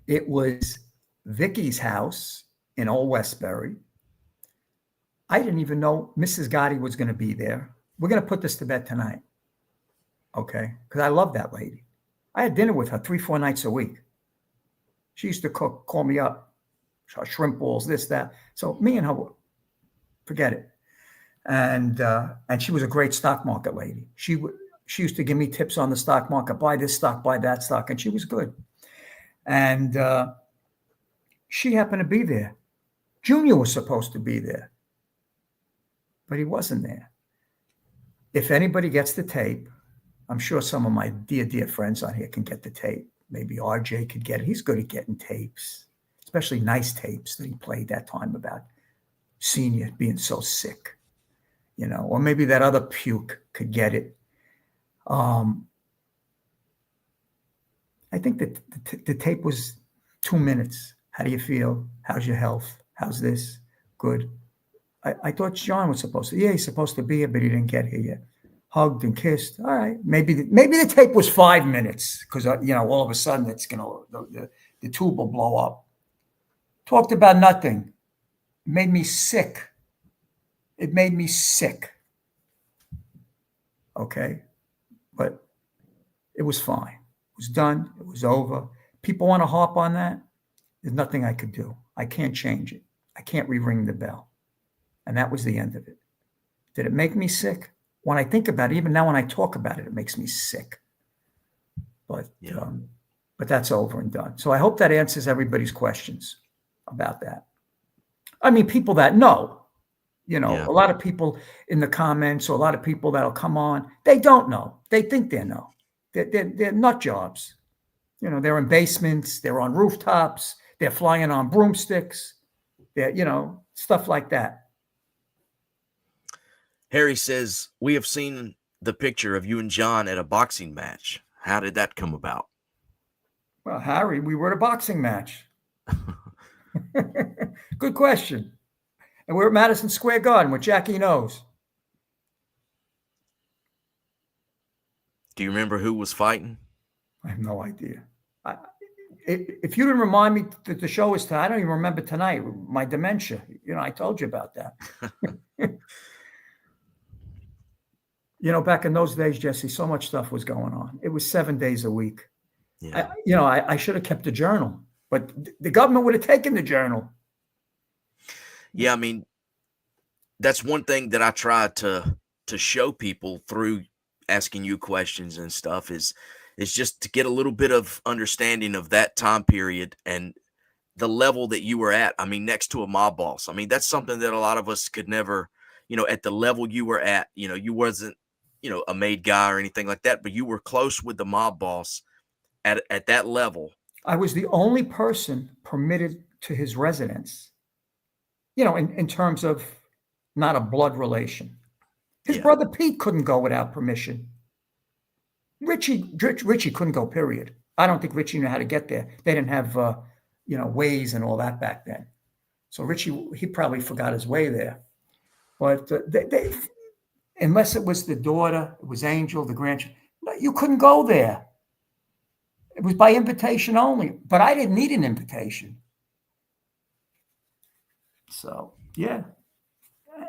It was Vicky's house in Old Westbury. I didn't even know Mrs. Gotti was going to be there. We're going to put this to bed tonight. Okay? Because I love that lady. I had dinner with her 3-4 nights a week. She used to call me up, shrimp balls, this, that. So me and her, forget it. And she was a great stock market lady. She used to give me tips on the stock market, buy this stock, buy that stock, and she was good. And she happened to be there. Junior was supposed to be there, but he wasn't there. If anybody gets the tape, I'm sure some of my dear friends on here can get the tape. Maybe RJ could get it. He's good at getting tapes, especially nice tapes that he played that time about Senior being so sick, or maybe that other puke could get it. I think that the tape was 2 minutes. How do you feel? How's your health? How's this? Good. I thought John was supposed to. Yeah, he's supposed to be here, but he didn't get here yet. Hugged and kissed. All right. Maybe the tape was 5 minutes because, all of a sudden it's the tube will blow up. Talked about nothing. It made me sick. Okay. But it was fine. It was done. It was over. People want to harp on that. There's nothing I could do. I can't change it. I can't re-ring the bell. And that was the end of it. Did it make me sick? When I think about it, even now when I talk about it, it makes me sick. But that's over and done. So I hope that answers everybody's questions about that. I mean, people that know, a lot of people in the comments, or a lot of people that'll come on, they don't know. They think they know. They're nut jobs. They're in basements. They're on rooftops. They're flying on broomsticks. They're, stuff like that. Harry says, we have seen the picture of you and John at a boxing match. How did that come about? Well, Harry, we were at a boxing match. Good question. And we're at Madison Square Garden with Jackie Knows. Do you remember who was fighting? I have no idea. If you didn't remind me that the show was tonight, I don't even remember tonight. My dementia. I told you about that. Back in those days, Jesse, so much stuff was going on. It was 7 days a week. Yeah. I should have kept a journal, but the government would have taken the journal. Yeah, I mean, that's one thing that I try to show people through asking you questions and stuff is just to get a little bit of understanding of that time period and the level that you were at. I mean, next to a mob boss. I mean, that's something that a lot of us could never, at the level you were at, you wasn't, a made guy or anything like that, but you were close with the mob boss at that level. I was the only person permitted to his residence, in terms of not a blood relation. His brother Pete couldn't go without permission. Richie couldn't go, period. I don't think Richie knew how to get there. They didn't have, ways and all that back then. So Richie, he probably forgot his way there. But they unless it was the daughter, it was Angel, the grandchild, you couldn't go there. It was by invitation only. But I didn't need an invitation. So, yeah.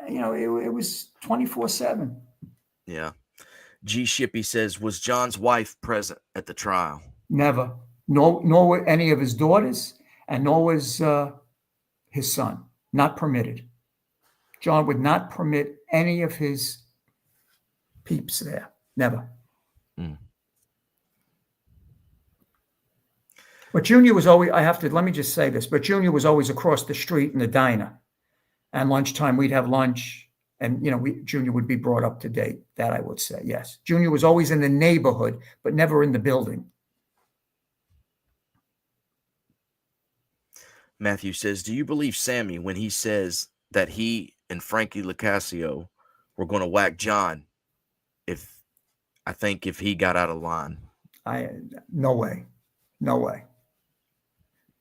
It was 24/7. Yeah. G. Shippy says, was John's wife present at the trial? Never. Nor were any of his daughters, and nor was his son. Not permitted. John would not permit any of his peeps there. Never. Mm. But Junior was always, let me just say this, but Junior was always across the street in the diner. And lunchtime, we'd have lunch. And, Junior would be brought up to date. That I would say, yes. Junior was always in the neighborhood, but never in the building. Matthew says, do you believe Sammy when he says that he and Frankie Lucasio were going to whack John if he got out of line? No way. No way.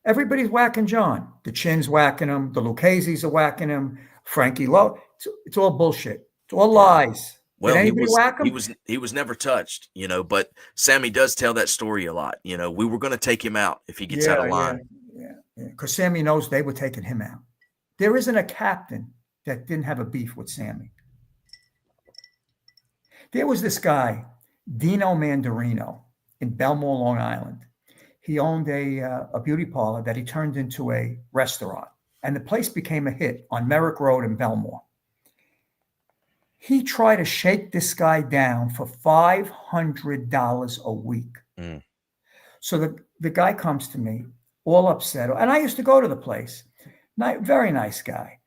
Everybody's whacking John. The Chin's whacking him. The Lucchese's are whacking him. Frankie Lowe. It's all bullshit. It's all lies. Well, Did anybody whack him? He was never touched, but Sammy does tell that story a lot. We were going to take him out if he gets out of line. Yeah. Because Sammy knows they were taking him out. There isn't a captain that didn't have a beef with Sammy. There was this guy, Dino Mandarino, in Belmore, Long Island. He owned a beauty parlor that he turned into a restaurant. And the place became a hit on Merrick Road in Belmore. He tried to shake this guy down for $500 a week. Mm. So the guy comes to me, all upset. And I used to go to the place. Very nice guy.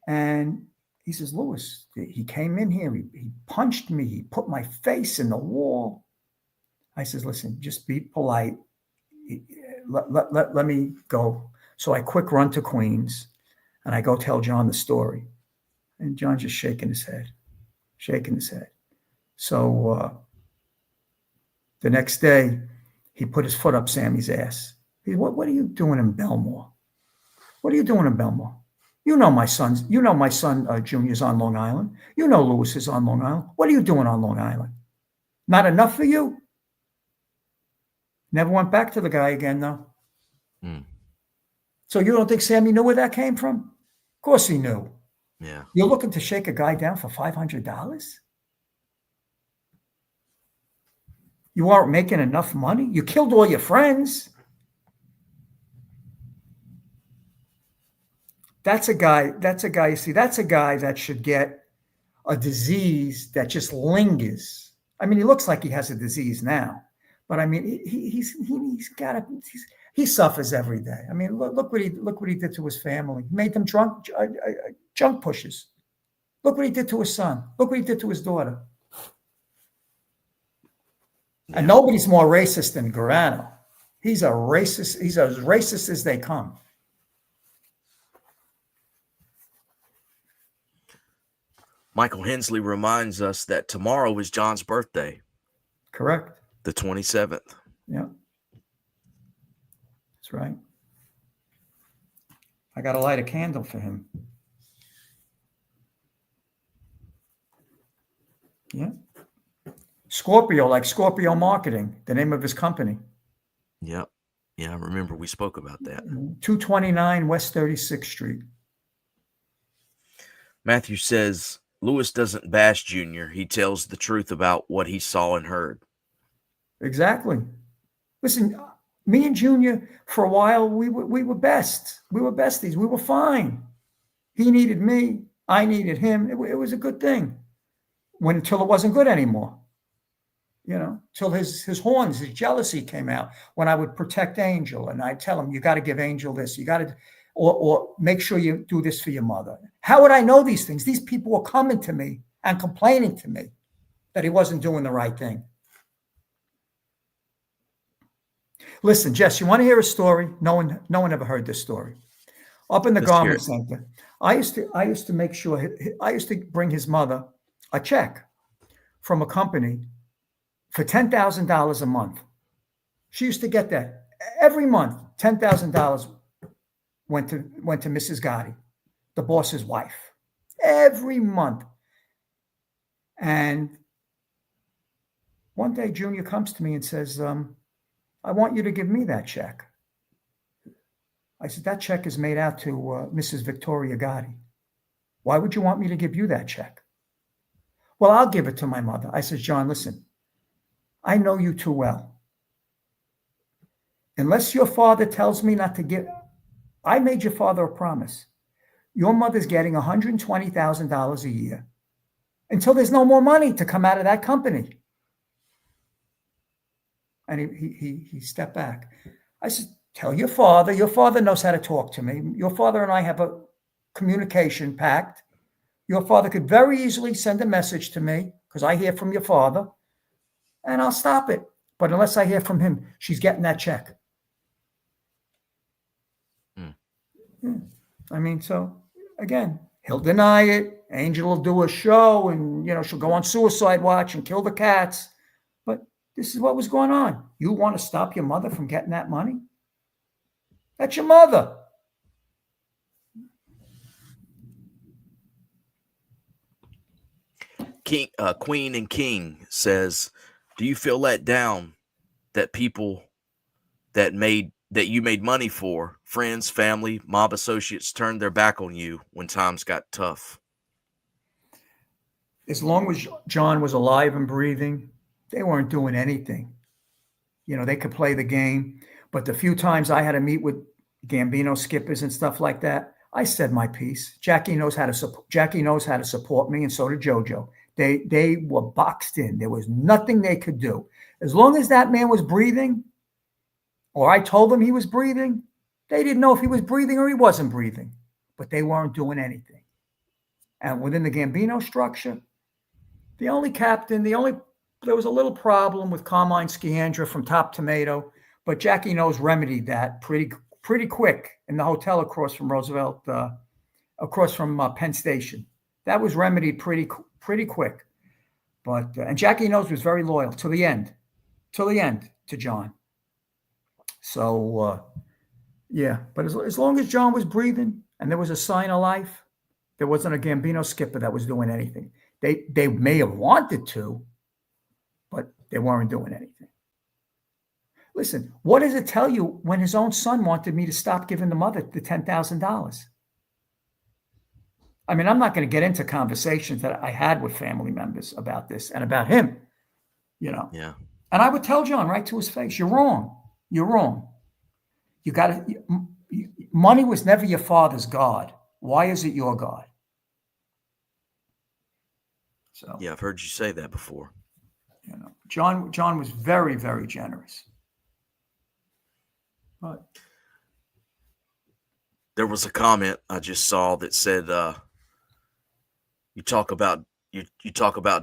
And he says, Louis, he came in here. He punched me. He put my face in the wall. I says, listen, just be polite. Let me go. So I quick run to Queens and I go tell John the story. And John's just shaking his head. So the next day, he put his foot up Sammy's ass. He said, what are you doing in Belmore? What are you doing in Belmore? My son Junior's on Long Island. Louis is on Long Island. What are you doing on Long Island? Not enough for you? Never went back to the guy again, though. Mm. So you don't think Sammy knew where that came from? Of course he knew. Yeah. You're looking to shake a guy down for $500? You aren't making enough money? You killed all your friends. That's a guy, you see, that's a guy that should get a disease that just lingers. I mean, he looks like he has a disease now, but I mean, he suffers every day. I mean, look what he did to his family. He made them junk pushers. Look what he did to his son. Look what he did to his daughter. Yeah. And nobody's more racist than Garano. He's a racist. He's as racist as they come. Michael Hensley reminds us that tomorrow is John's birthday. Correct. The 27th. Yeah. That's right. I got to light a candle for him. Yeah. Scorpio, like Scorpio Marketing, the name of his company. Yep. Yeah, I remember we spoke about that. 229 West 36th Street. Matthew says Lewis doesn't bash Junior. He tells the truth about what he saw and heard. Exactly. Listen, me and Junior, for a while, we were best. We were besties. We were fine. He needed me. I needed him. It was a good thing. Until it wasn't good anymore. Till his horns, his jealousy came out. When I would protect Angel, and I'd tell him, you got to give Angel this. You got to, or make sure you do this for your mother. How would I know these things? These people were coming to me and complaining to me that he wasn't doing the right thing. Listen, Jess, you want to hear a story? No one ever heard this story. Up in the garment center, I used to make sure, I used to bring his mother a check from a company for $10,000 a month. She used to get that every month. $10,000 went to Mrs. Gotti, the boss's wife, every month. And one day Junior comes to me and says, I want you to give me that check. I said, that check is made out to Mrs. Victoria Gotti. Why would you want me to give you that check? Well, I'll give it to my mother. I said, John, listen, I know you too well. Unless your father tells me not to give, I made your father a promise. Your mother's getting $120,000 a year until there's no more money to come out of that company. And he stepped back. I said, tell your father. Your father knows how to talk to me. Your father and I have a communication pact. Your father could very easily send a message to me because I hear from your father, and I'll stop it. But unless I hear from him, she's getting that check. I mean, so again, he'll deny it. Angel will do a show, and she'll go on suicide watch and kill the cats. But this is what was going on. You want to stop your mother from getting that money? That's your mother. Queen and King says, do you feel let down that people that you made money for, friends, family, mob associates, turned their back on you when times got tough? As long as John was alive and breathing, they weren't doing anything. They could play the game, but the few times I had to meet with Gambino skippers and stuff like that, I said my piece. Jackie knows how to support me, and so did JoJo. They were boxed in. There was nothing they could do. As long as that man was breathing, or I told them he was breathing, they didn't know if he was breathing or he wasn't breathing, but they weren't doing anything. And within the Gambino structure, there was a little problem with Carmine Sciandra from Top Tomato, but Jackie knows remedied that pretty quick in the hotel across from Roosevelt, across from Penn Station. That was remedied pretty quick. But and Jackie knows was very loyal to the end to John. So yeah, but as long as John was breathing and there was a sign of life, there wasn't a Gambino skipper that was doing anything. They may have wanted to, but they weren't doing anything. Listen, what does it tell you when his own son wanted me to stop giving the mother the $10,000? I mean, I'm not going to get into conversations that I had with family members about this and about him, Yeah. And I would tell John right to his face, you're wrong. You're wrong. Money was never your father's God. Why is it your God? So yeah, I've heard you say that before. John was very, very generous. But there was a comment I just saw that said, you talk about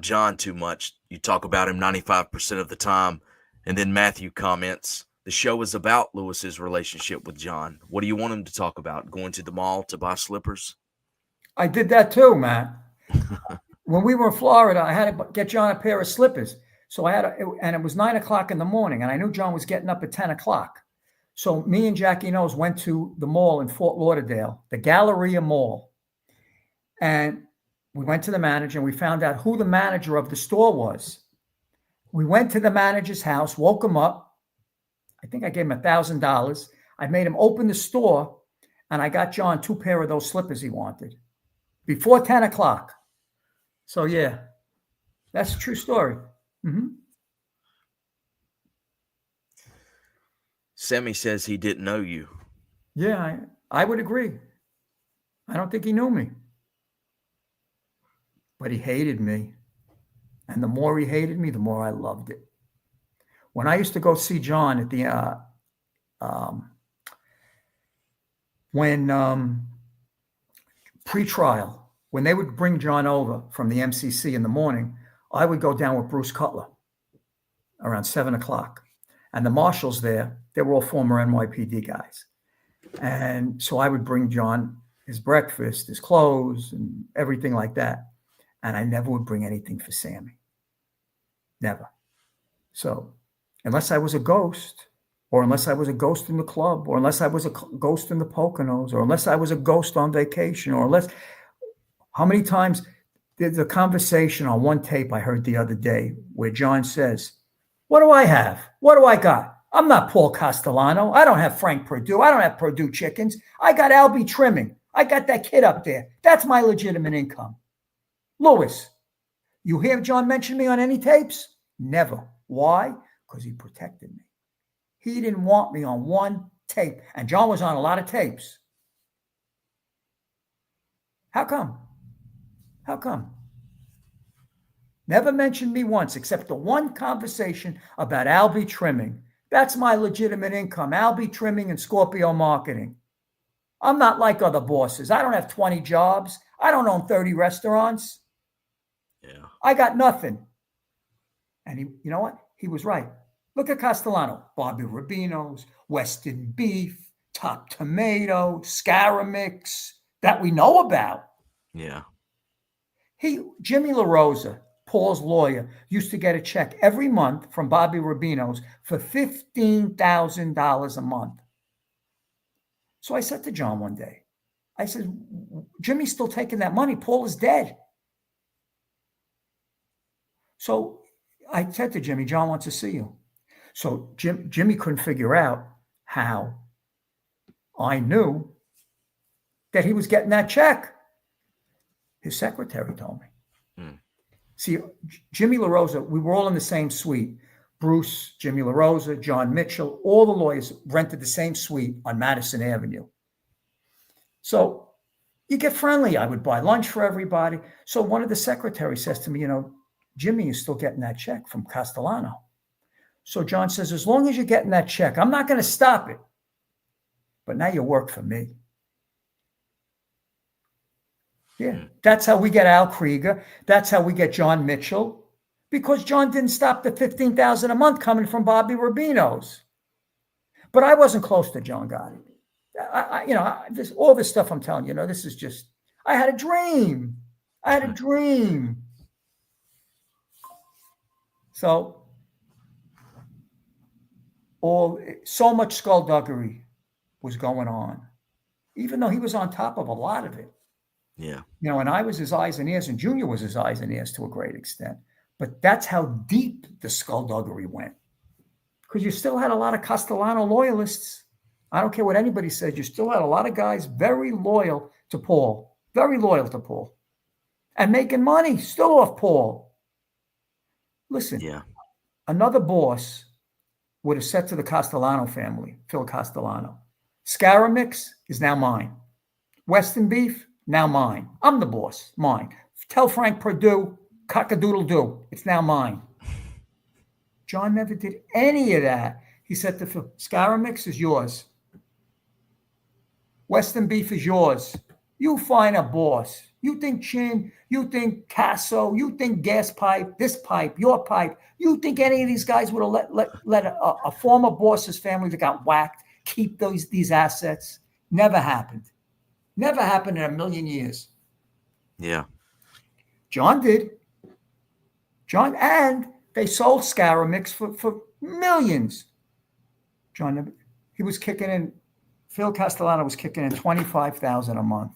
John too much. You talk about him 95% of the time. And then Matthew comments, the show is about Lewis's relationship with John. What do you want him to talk about? Going to the mall to buy slippers? I did that too, Matt. When we were in Florida, I had to get John a pair of slippers. So and it was 9 o'clock in the morning, and I knew John was getting up at 10 o'clock. So me and Jackie Knowles went to the mall in Fort Lauderdale, the Galleria Mall. And we went to the manager and we found out who the manager of the store was. We went to the manager's house, woke him up. I think I gave him $1,000. I made him open the store, and I got John 2 pair of those slippers he wanted before 10 o'clock. So, yeah, that's a true story. Mm-hmm. Sammy says he didn't know you. Yeah, I would agree. I don't think he knew me. But he hated me. And the more he hated me, the more I loved it. When I used to go see John at the pre-trial, when they would bring John over from the MCC in the morning, I would go down with Bruce Cutler around 7 o'clock. And the marshals there, they were all former NYPD guys. And so I would bring John his breakfast, his clothes, and everything like that. And I never would bring anything for Sammy. Never. So unless I was a ghost, or unless I was a ghost in the club, or unless I was a ghost in the Poconos, or unless I was a ghost on vacation, or unless, how many times there's a conversation on one tape I heard the other day where John says, what do I have? What do I got? I'm not Paul Castellano. I don't have Frank Perdue. I don't have Perdue chickens. I got Albie Trimming. I got that kid up there. That's my legitimate income. Louis, you hear John mention me on any tapes? Never. Why? Because he protected me. He didn't want me on one tape. And John was on a lot of tapes. How come? How come? Never mentioned me once, except the one conversation about Albie Trimming. That's my legitimate income. Albie Trimming and Scorpio Marketing. I'm not like other bosses. I don't have 20 jobs. I don't own 30 restaurants. Yeah. I got nothing. And he, you know what? He was right. Look at Castellano, Bobby Rubino's, Weston Beef, Top Tomato, Scaramix, that we know about. Yeah. Jimmy LaRosa, Paul's lawyer, used to get a check every month from Bobby Rubino's for $15,000 a month. So I said to John one day, I said, Jimmy's still taking that money. Paul is dead. So I said to Jimmy, John wants to see you. So Jimmy couldn't figure out how I knew that he was getting that check. His secretary told me. See, Jimmy LaRosa, we were all in the same suite. Bruce, Jimmy LaRosa, John Mitchell, all the lawyers rented the same suite on Madison Avenue. So you get friendly. I would buy lunch for everybody. So one of the secretaries says to me, you know, Jimmy is still getting that check from Castellano. So John says, as long as you're getting that check, I'm not going to stop it. But now you work for me. Yeah, that's how we get Al Krieger. That's how we get John Mitchell. Because John didn't stop the $15,000 a month coming from Bobby Rubino's. But I wasn't close to John Gotti. All this stuff I'm telling you, this is just, I had a dream. I had a dream. So so much skullduggery was going on, even though he was on top of a lot of it. Yeah. And I was his eyes and ears, and Junior was his eyes and ears to a great extent. But that's how deep the skullduggery went. Because you still had a lot of Castellano loyalists. I don't care what anybody says. You still had a lot of guys very loyal to Paul. Very loyal to Paul. And making money still off Paul. Listen. Yeah. Another boss would have said to the Castellano family, Phil Castellano, Scaramix is now mine. Weston Beef, now mine. I'm the boss, mine. Tell Frank Perdue, cock-a-doodle-doo, it's now mine. John never did any of that. He said to Phil, Scaramix is yours. Weston Beef is yours. You find a boss. You think Chin, you think Casso, you think Gas Pipe, this pipe, your pipe. You think any of these guys would have let a former boss's family that got whacked keep these assets? Never happened. Never happened in a million years. Yeah. John did. John, and they sold Scaramix for millions. John never. He was kicking in, Phil Castellano was kicking in $25,000 a month.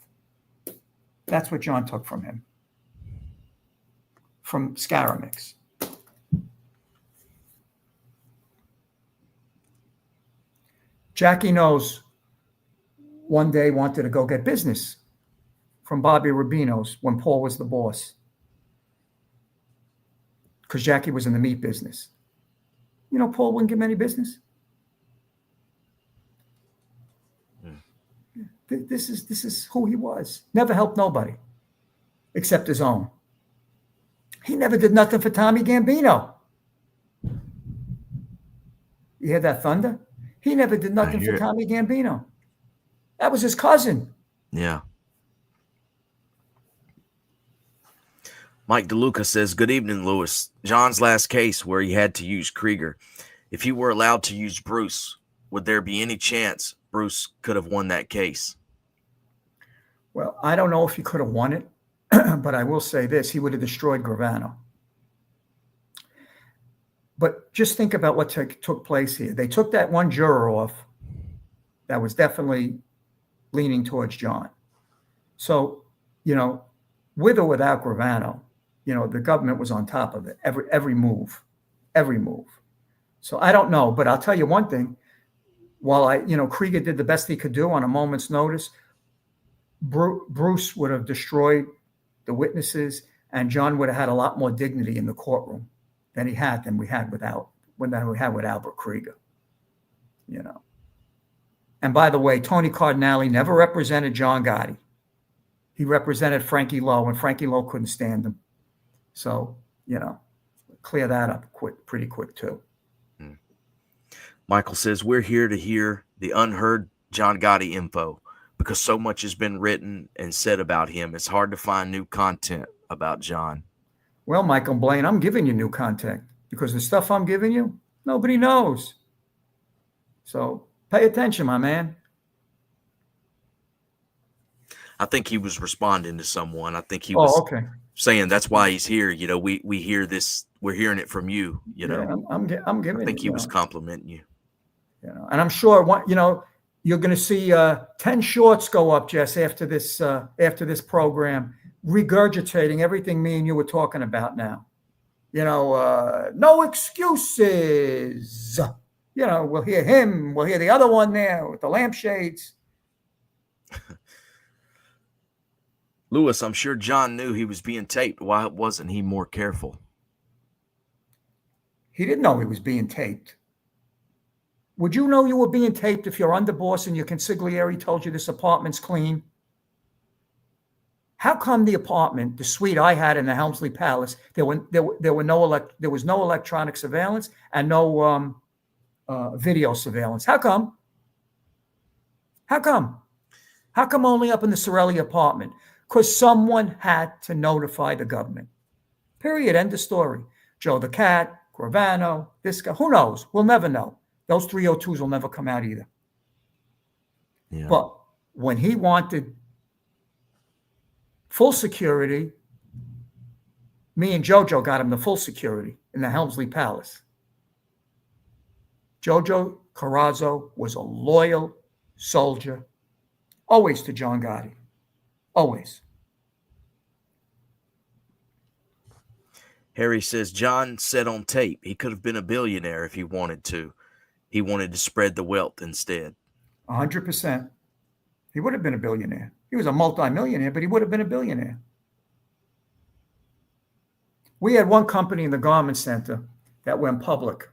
That's what John took from him, from Scaramix. Jackie knows one day wanted to go get business from Bobby Rubino's when Paul was the boss, because Jackie was in the meat business. You know, Paul wouldn't give him any business. This is who he was. Never helped nobody except his own. He never did nothing for Tommy Gambino. You hear that thunder? He never did nothing for Tommy Gambino. That was his cousin. Yeah. Mike DeLuca says, good evening, Lewis. John's last case where he had to use Krieger. If he were allowed to use Bruce, would there be any chance Bruce could have won that case? Well, I don't know if he could have won it, but I will say this. He would have destroyed Gravano. But just think about what took place here. They took that one juror off that was definitely leaning towards John. So, you know, with or without Gravano, you know, the government was on top of it, every move. So I don't know, but I'll tell you one thing. While Krieger did the best he could do on a moment's notice, Bruce would have destroyed the witnesses, and John would have had a lot more dignity in the courtroom than we had with Albert Krieger. You know. And by the way, Tony Cardinale never represented John Gotti. He represented Frankie Lowe, and Frankie Lowe couldn't stand him. So, you know, clear that up pretty quick too. Michael says, we're here to hear the unheard John Gotti info because so much has been written and said about him. It's hard to find new content about John. Well, Michael Blaine, I'm giving you new content because the stuff I'm giving you, nobody knows. So pay attention, my man. I think he was responding to someone. I think he was saying that's why he's here. You know, we hear this. We're hearing it from you. You know, yeah, I'm giving. I think he was complimenting you. You know, and I'm sure you're going to see 10 shorts go up, Jess, after this program, regurgitating everything me and you were talking about now. You know, no excuses. You know, we'll hear him. We'll hear the other one there with the lampshades. Lewis, I'm sure John knew he was being taped. Why wasn't he more careful? He didn't know he was being taped. Would you know you were being taped if your underboss and your consigliere told you this apartment's clean? How come the apartment, the suite I had in the Helmsley Palace, there was no electronic surveillance and no video surveillance? How come? How come? How come only up in the Sorelli apartment? Because someone had to notify the government. Period. End of story. Joe the Cat, Gravano, this guy. Who knows? We'll never know. Those 302s will never come out either. Yeah. But when he wanted full security, me and Jojo got him the full security in the Helmsley Palace. Jojo Carrazzo was a loyal soldier, always to John Gotti. Always. Harry says, John said on tape he could have been a billionaire if he wanted to. He wanted to spread the wealth instead. 100%. He would have been a billionaire. He was a multimillionaire, but he would have been a billionaire. We had one company in the garment center that went public.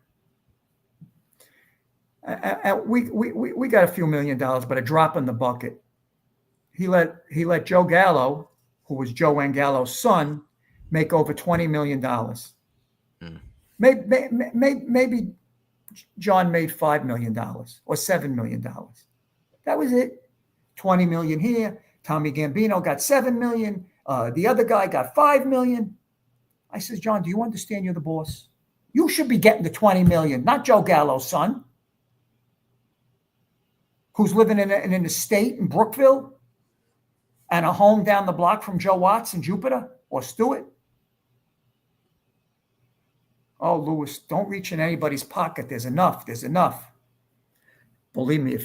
And we got a few $1 million, but a drop in the bucket. He let Joe Gallo, who was Joanne Gallo's son, make over $20 million. Maybe John made $5 million or $7 million. That was it. 20 million here. Tommy Gambino got 7 million. The other guy got 5 million. I says, John, do you understand you're the boss? You should be getting the 20 million, not Joe Gallo's son, who's living in an estate in Brookville and a home down the block from Joe Watts in Jupiter or Stewart. Oh, Lewis, don't reach in anybody's pocket. There's enough. Believe me,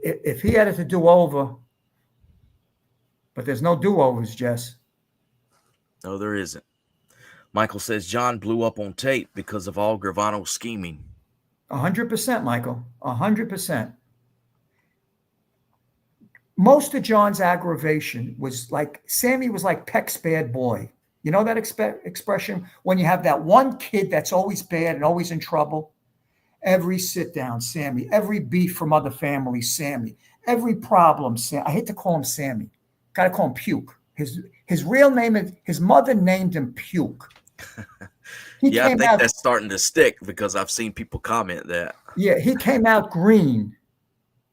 if he had it to do over, but there's no do-overs, Jess. No, there isn't. Michael says John blew up on tape because of all Gravano's scheming. 100%, Michael. 100%. Most of John's aggravation was like, Sammy was like Peck's bad boy. You know that expression? When you have that one kid that's always bad and always in trouble. Every sit down, Sammy. Every beef from other families, Sammy. Every problem, Sam. I hate to call him Sammy. Got to call him Puke. His real name is, his mother named him Puke. Yeah, I think that's starting to stick because I've seen people comment that. Yeah, he came out green,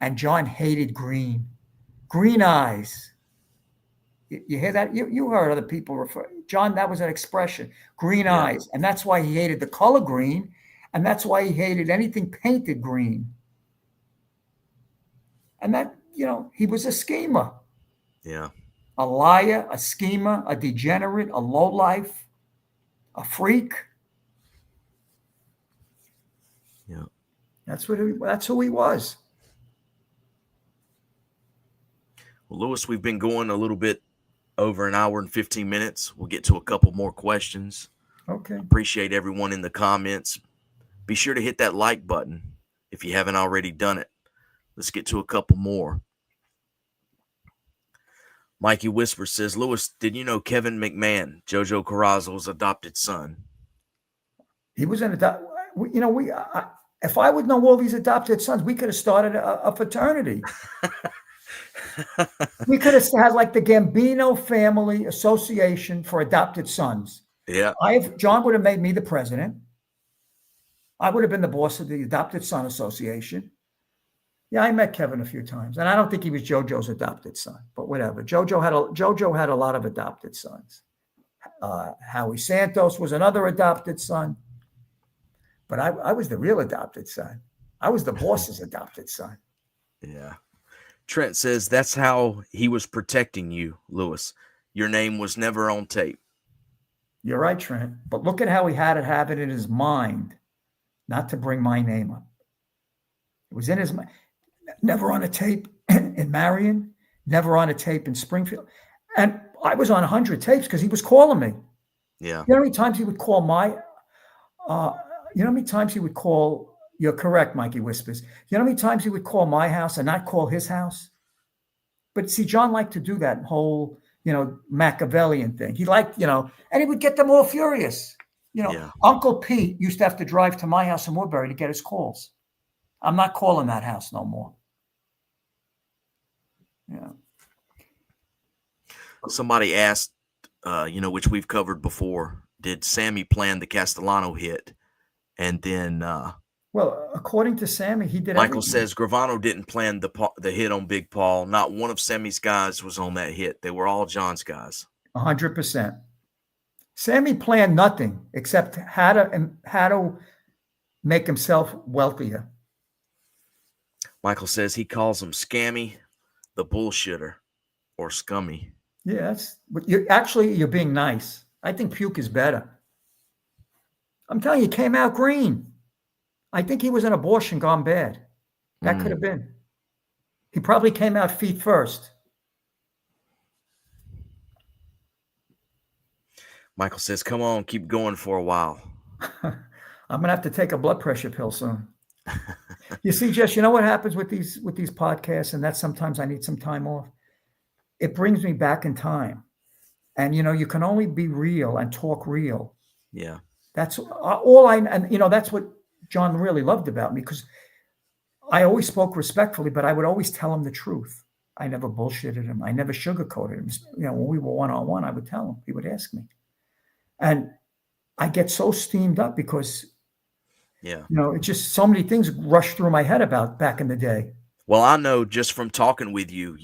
and John hated green. Green eyes. You hear that? You heard other people refer. John, that was an expression. Green eyes. And that's why he hated the color green. And that's why he hated anything painted green. And that, he was a schemer. Yeah. A liar, a schemer, a degenerate, a lowlife, a freak. Yeah. That's who he was. Well, Lewis, we've been going a little bit over an hour and 15 minutes. We'll get to a couple more questions. Okay. Appreciate everyone in the comments. Be sure to hit that like button if you haven't already done it. Let's get to a couple more. Mikey Whisper says, Lewis, did you know Kevin McMahon, JoJo Carrazzo's adopted son? He was an adopted. If I would know all these adopted sons, we could have started a fraternity. We could have had like the Gambino Family Association for Adopted Sons. Yeah. John would have made me the president. I would have been the boss of the Adopted Son Association. Yeah, I met Kevin a few times, and I don't think he was JoJo's adopted son, but whatever. JoJo had a lot of adopted sons. Howie Santos was another adopted son, but I was the real adopted son. I was the boss's adopted son. Yeah. Trent says that's how he was protecting you, Lewis. Your name was never on tape. You're right, Trent. But look at how he had to have it in his mind not to bring my name up. It was in his mind. Never on a tape in Marion, never on a tape in Springfield. And I was on 100 tapes because he was calling me. Yeah. You know how many times he would call you're correct, Mikey Whispers. You know how many times he would call my house and not call his house? But see, John liked to do that whole, Machiavellian thing. He liked, and he would get them all furious. Uncle Pete used to have to drive to my house in Woodbury to get his calls. I'm not calling that house no more. Yeah. Somebody asked, which we've covered before, did Sammy plan the Castellano hit? And then, well, according to Sammy, he did. Michael everything. says Gravano didn't plan the hit on Big Paul. Not one of Sammy's guys was on that hit. They were all John's guys. 100%. Sammy planned nothing except how to make himself wealthier. Michael says he calls him Scammy, the bullshitter, or Scummy. Yeah, you're being nice. I think Puke is better. I'm telling you, he came out green. I think he was an abortion gone bad. That could have been. He probably came out feet first. Michael says, come on, keep going for a while. I'm going to have to take a blood pressure pill soon. You see, Jess, you know what happens with these podcasts, and that sometimes I need some time off. It brings me back in time. And, you can only be real and talk real. Yeah. That's that's what John really loved about me, because I always spoke respectfully, but I would always tell him the truth. I never bullshitted him. I never sugarcoated him. When we were one-on-one, I would tell him. He would ask me. And I get so steamed up because, it's just so many things rush through my head about back in the day. Well, I know just from talking with you,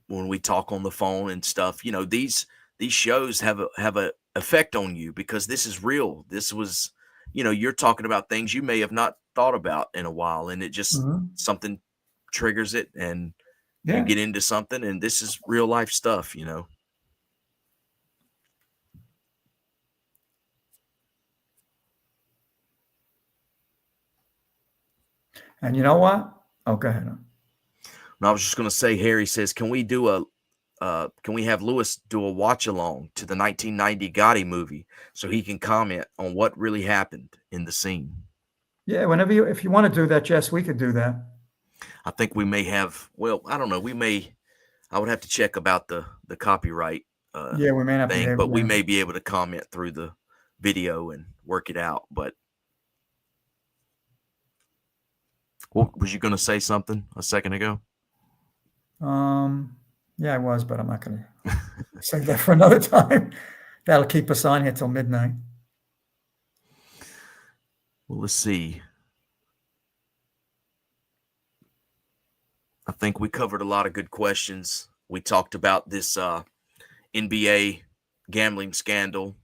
when we talk on the phone and stuff, these shows have a effect on you because this is real. This was, you're talking about things you may have not thought about in a while, and it just something triggers it, and you get into something, and this is real life stuff, And you know what? Oh, go ahead. And I was just going to say, Harry says, can we have Lewis do a watch along to the 1990 Gotti movie so he can comment on what really happened in the scene? Yeah, if you want to do that, Jess, we could do that. I think we may have, well, I don't know. I would have to check about the copyright yeah, we may not thing, be able, but we may be able to comment through the video and work it out. But was you going to say something a second ago? Yeah, I was, but I'm not going to say that for another time. That'll keep us on here till midnight. Well, let's see. I think we covered a lot of good questions. We talked about this NBA gambling scandal.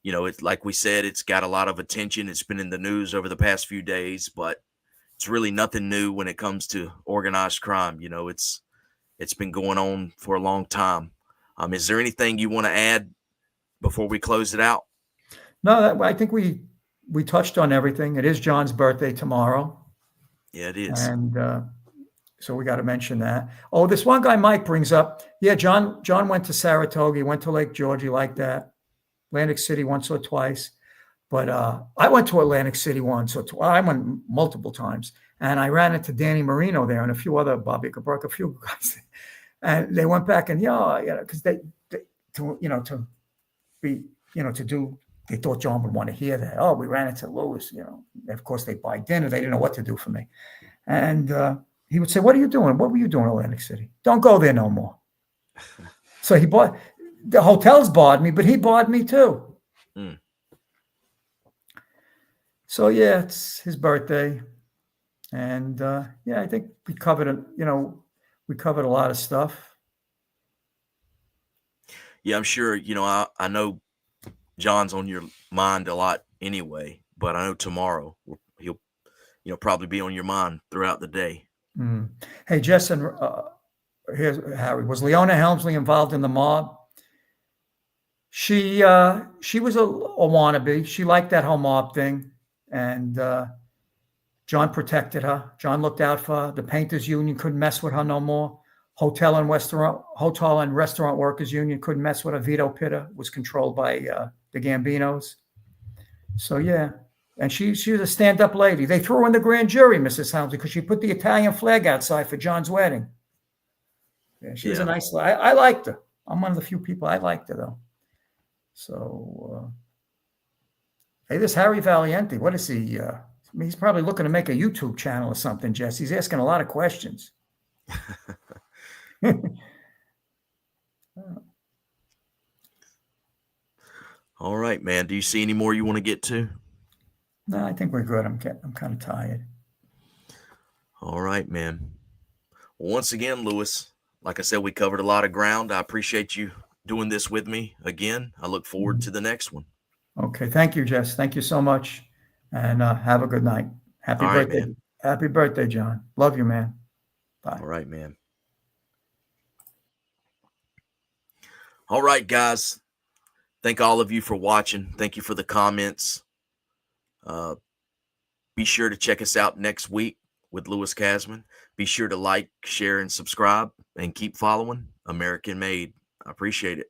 You know, it's like we said, it's got a lot of attention. It's been in the news over the past few days, but it's really nothing new when it comes to organized crime. You know, it's been going on for a long time. Is there anything you want to add before we close it out? No, I think we touched on everything. It is John's birthday tomorrow. Yeah, it is. And so we got to mention that. Oh, this one guy Mike brings up, yeah, John went to Saratoga. He went to Lake George. He liked that. Atlantic City once or twice. But I went to Atlantic City once or twice. I went multiple times. And I ran into Danny Marino there and a few other, Bobby Cabrera, a few guys. And they went back and, because they they thought John would want to hear that. Oh, we ran into Lewis, Of course, they buy dinner. They didn't know what to do for me. And he would say, what are you doing? What were you doing in Atlantic City? Don't go there no more. So the hotels barred me, but he barred me too. Mm. So, yeah, it's his birthday. And, I think we covered a lot of stuff. Yeah, I'm sure, I know John's on your mind a lot anyway, but I know tomorrow he'll, probably be on your mind throughout the day. Mm. Hey, Jess, and here's Harry. Was Leona Helmsley involved in the mob? She was a wannabe. She liked that whole mob thing. And John protected her. John looked out for her. The painters union couldn't mess with her no more. Hotel and restaurant workers union couldn't mess with her. Vito Pitta was controlled by the Gambinos. So yeah, and she was a stand-up lady. They threw her in the grand jury, Mrs. Helmsley, because she put the Italian flag outside for John's wedding. Yeah, she was a nice lady. I liked her. I'm one of the few people I liked her though. So hey, this Harry Valiente, what is he? He's probably looking to make a YouTube channel or something, Jess. He's asking a lot of questions. All right, man. Do you see any more you want to get to? No, I think we're good. I'm kind of tired. All right, man. Well, once again, Lewis, like I said, we covered a lot of ground. I appreciate you doing this with me again. I look forward to the next one. Okay. Thank you, Jess. Thank you so much. And have a good night. Happy birthday. Right, happy birthday, John. Love you, man. Bye. All right, man. All right, guys. Thank all of you for watching. Thank you for the comments. Be sure to check us out next week with Louis Kasman. Be sure to like, share, and subscribe, and keep following American Made. I appreciate it.